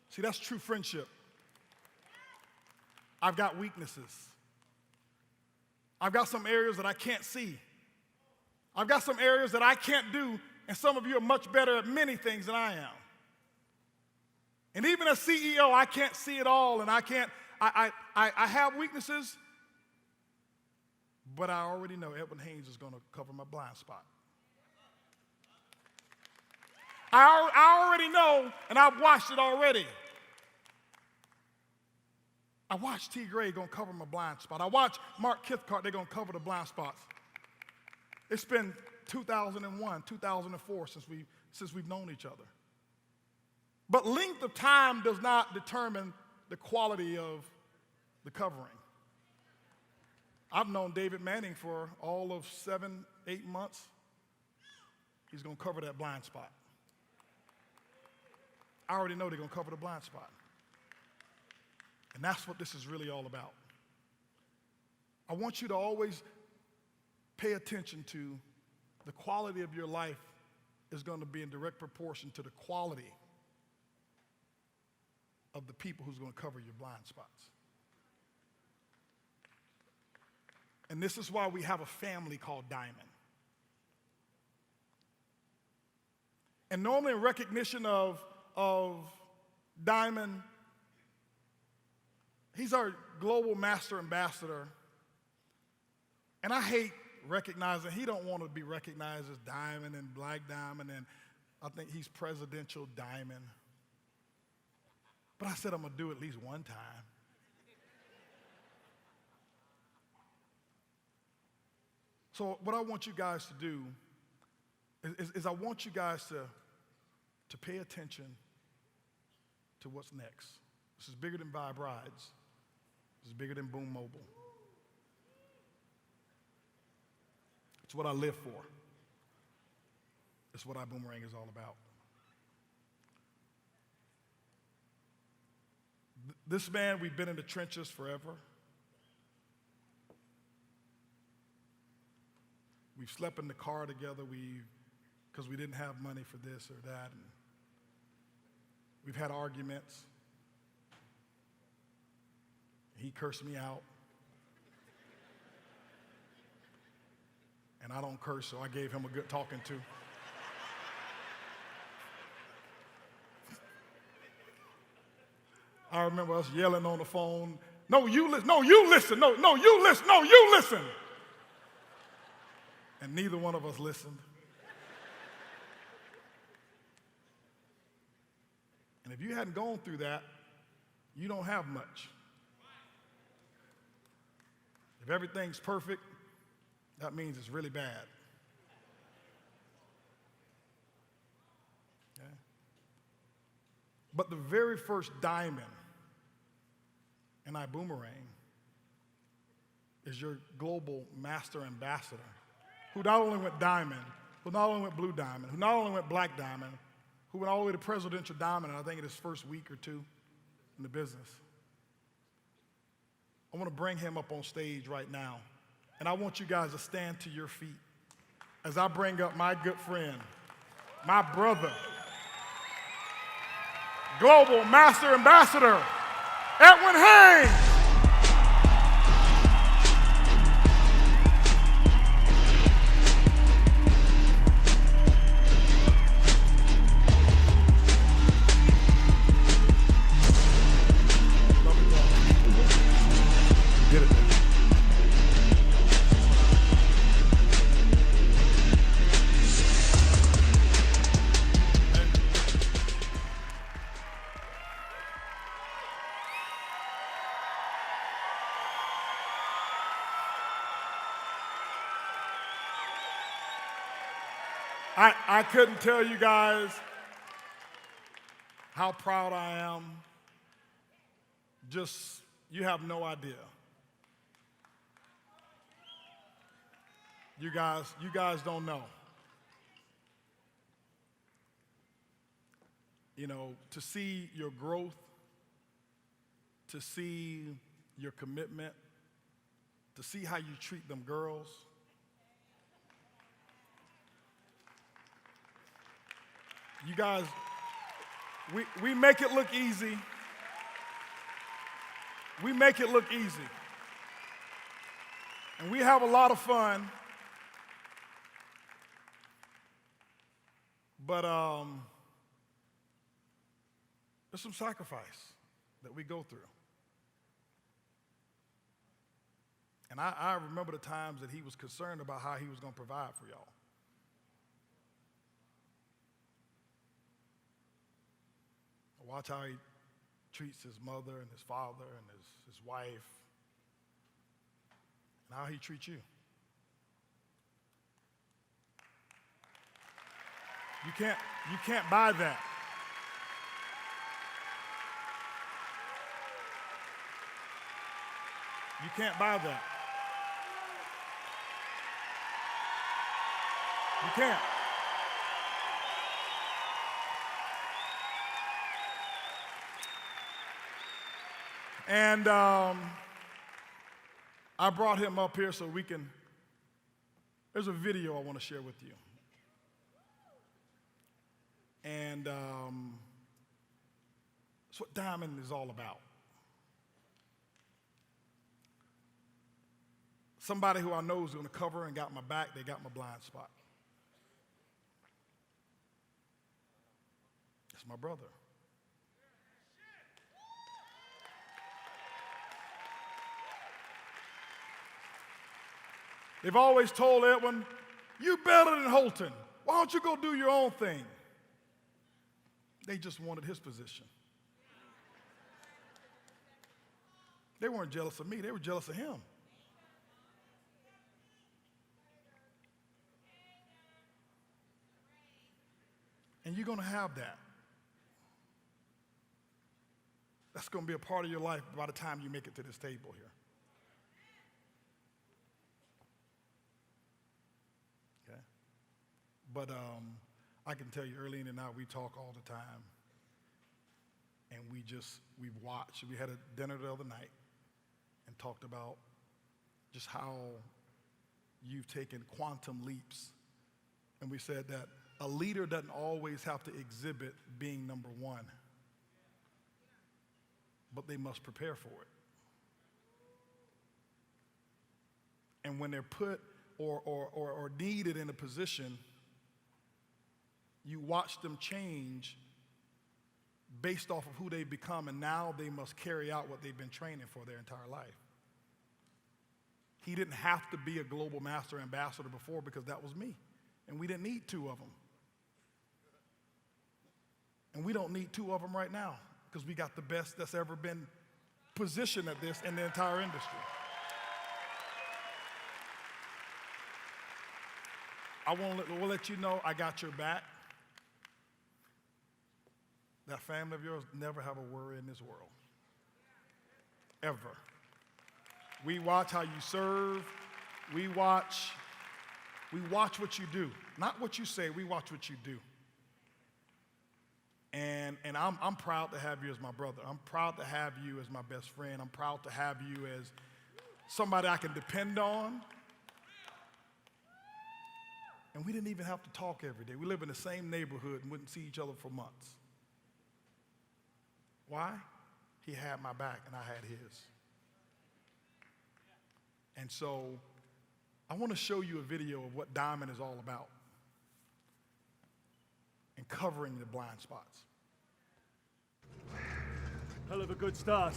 See, that's true friendship. I've got weaknesses. I've got some areas that I can't see. I've got some areas that I can't do, and some of you are much better at many things than I am. And even as CEO, I can't see it all, and I have weaknesses, but I already know Edwin Haynes is going to cover my blind spot. I already know, and I've watched it already. I watched T. Gray going to cover my blind spot. I watched Mark Kithcart, they're going to cover the blind spots. It's been 2001, 2004 since we've known each other. But length of time does not determine the quality of the covering. I've known David Manning for all of 7, 8 months. He's going to cover that blind spot. I already know they're going to cover the blind spot. And that's what this is really all about. I want you to always pay attention to the quality of your life is going to be in direct proportion to the quality of the people who's going to cover your blind spots. And this is why we have a family called Diamond. And normally in recognition of Diamond, he's our global master ambassador. And I hate recognizing, he don't want to be recognized as Diamond and Black Diamond, and I think he's Presidential Diamond. But I said I'm going to do it at least one time. So what I want you guys to do is I want you guys to pay attention to what's next. This is bigger than Buy Brides. This is bigger than Boom Mobile. It's what I live for. It's what iBuumerang is all about. This man, we've been in the trenches forever. We've slept in the car together because we didn't have money for this or that. And we've had arguments. He cursed me out. And I don't curse, so I gave him a good talking to. I remember us yelling on the phone, no, you listen, no, you listen, no, you listen, no, you listen. And neither one of us listened. And if you hadn't gone through that, you don't have much. If everything's perfect, that means it's really bad. Okay? But the very first diamond in iBuumerang is your global master ambassador, who not only went diamond, who not only went blue diamond, who not only went black diamond, who went all the way to presidential diamond, I think in his first week or two in the business. I want to bring him up on stage right now. And I want you guys to stand to your feet as I bring up my good friend, my brother, Global Master Ambassador, Edwin Haynes. I couldn't tell you guys how proud I am. Just, you have no idea. You guys don't know. You know, to see your growth, to see your commitment, to see how you treat them girls. You guys, we make it look easy. We make it look easy. And we have a lot of fun. But there's some sacrifice that we go through. And I remember the times that he was concerned about how he was going to provide for y'all. Watch how he treats his mother and his father and his wife, and how he treats you. You can't buy that. You can't buy that. You can't. And I brought him up here so we can, there's a video I want to share with you. And that's what Diamond is all about. Somebody who I know is going to cover and got my back, they got my blind spot. That's my brother. They've always told Edwin, you better than Holton. Why don't you go do your own thing? They just wanted his position. They weren't jealous of me, they were jealous of him. And you're going to have that. That's going to be a part of your life by the time you make it to this table here. Okay? But I can tell you, early in the night, we talk all the time. And we've watched. We had a dinner the other night and talked about just how you've taken quantum leaps. And we said that a leader doesn't always have to exhibit being number one, but they must prepare for it. And when they're put or needed in a position, you watch them change based off of who they've become, and now they must carry out what they've been training for their entire life. He didn't have to be a global master ambassador before because that was me, and we didn't need two of them. And we don't need two of them right now because we got the best that's ever been positioned at this in the entire industry. We'll let you know I got your back. That family of yours never have a worry in this world. Ever. We watch how you serve. We watch what you do. Not what you say, we watch what you do. And I'm proud to have you as my brother. I'm proud to have you as my best friend. I'm proud to have you as somebody I can depend on. And we didn't even have to talk every day. We live in the same neighborhood and wouldn't see each other for months. Why? He had my back and I had his. And so I want to show you a video of what Diamond is all about and covering the blind spots. Hell of a good start.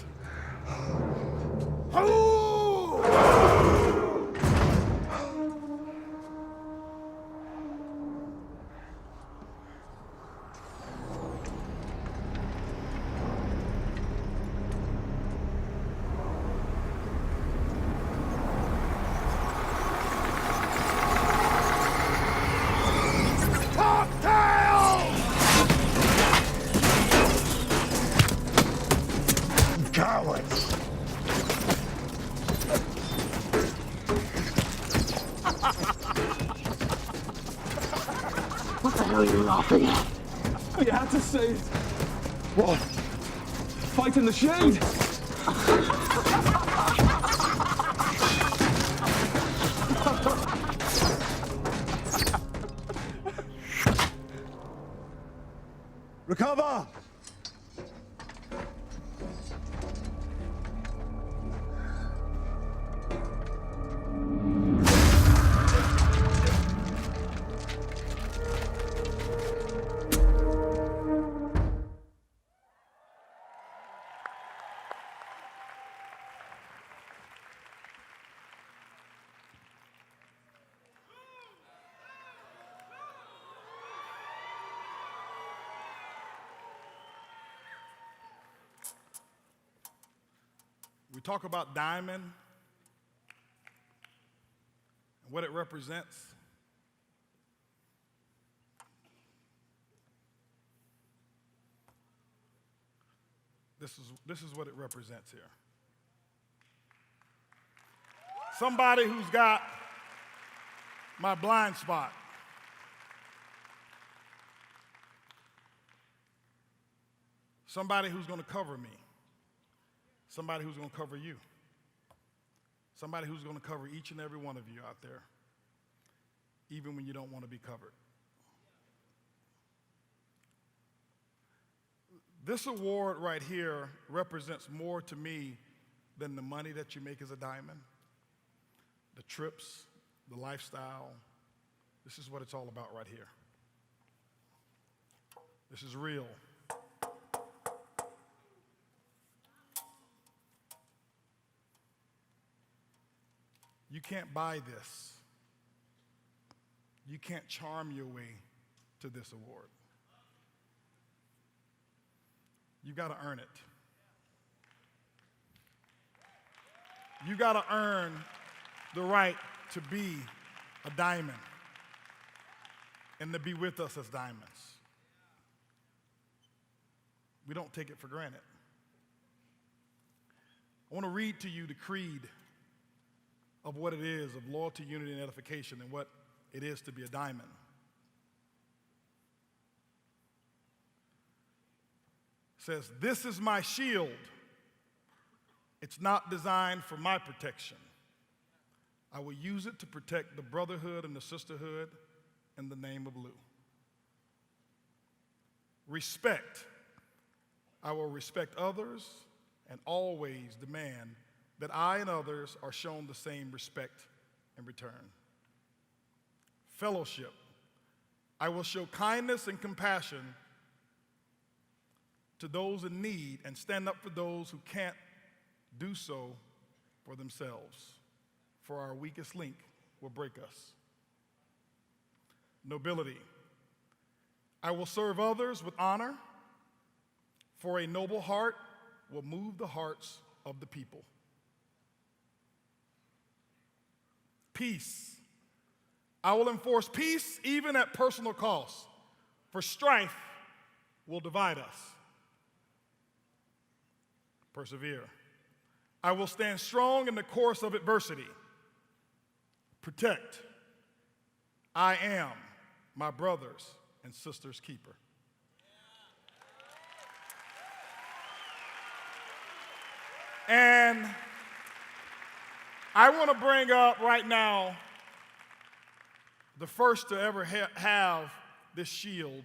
Cowards! What the hell are you laughing at? You had to say it. What? Fight in the shade? Recover! talk about diamond and what it represents, this is what it represents here. Somebody who's got my blind spot. Somebody who's going to cover me. Somebody who's going to cover you. Somebody who's going to cover each and every one of you out there, even when you don't want to be covered. This award right here represents more to me than the money that you make as a diamond, the trips, the lifestyle. This is what it's all about right here. This is real. You can't buy this. You can't charm your way to this award. You got to earn it. You got to earn the right to be a diamond and to be with us as diamonds. We don't take it for granted. I want to read to you the creed of what it is of loyalty, unity, and edification, and what it is to be a diamond. It says, "This is my shield. It's not designed for my protection. I will use it to protect the brotherhood and the sisterhood in the name of Lou. Respect. I will respect others and always demand that I and others are shown the same respect in return. Fellowship. I will show kindness and compassion to those in need and stand up for those who can't do so for themselves, for our weakest link will break us. Nobility. I will serve others with honor, for a noble heart will move the hearts of the people. Peace. I will enforce peace even at personal cost, for strife will divide us. Persevere. I will stand strong in the course of adversity. Protect. I am my brothers and sisters' keeper. And I want to bring up right now the first to ever have this shield.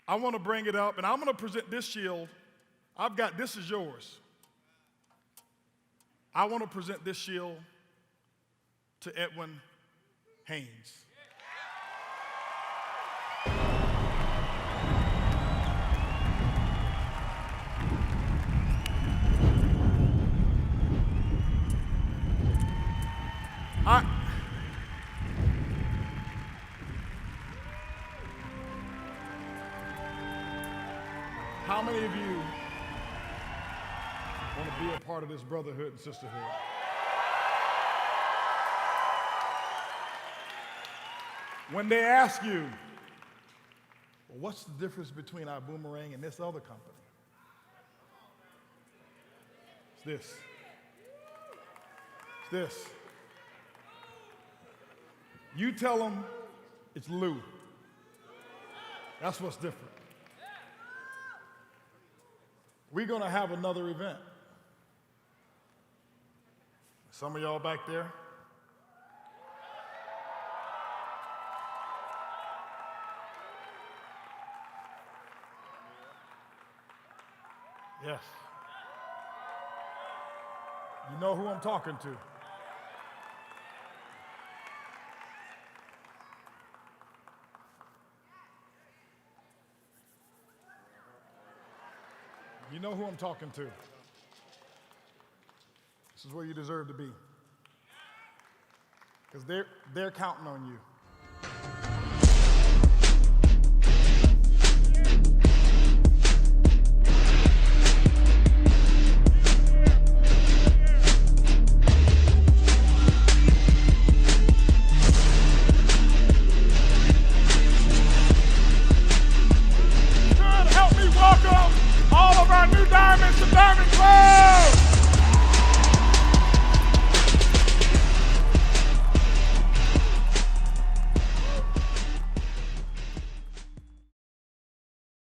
I want to bring it up, and I'm going to present this shield. I've got, this is yours. I want to present this shield to Edwin Haynes. How many of you want to be a part of this brotherhood and sisterhood? When they ask you, well, what's the difference between iBuumerang and this other company? It's this. It's this. You tell them it's Lou. That's what's different. We're going to have another event. Some of y'all back there. Yes. You know who I'm talking to. You know who I'm talking to. This is where you deserve to be. Because they're counting on you.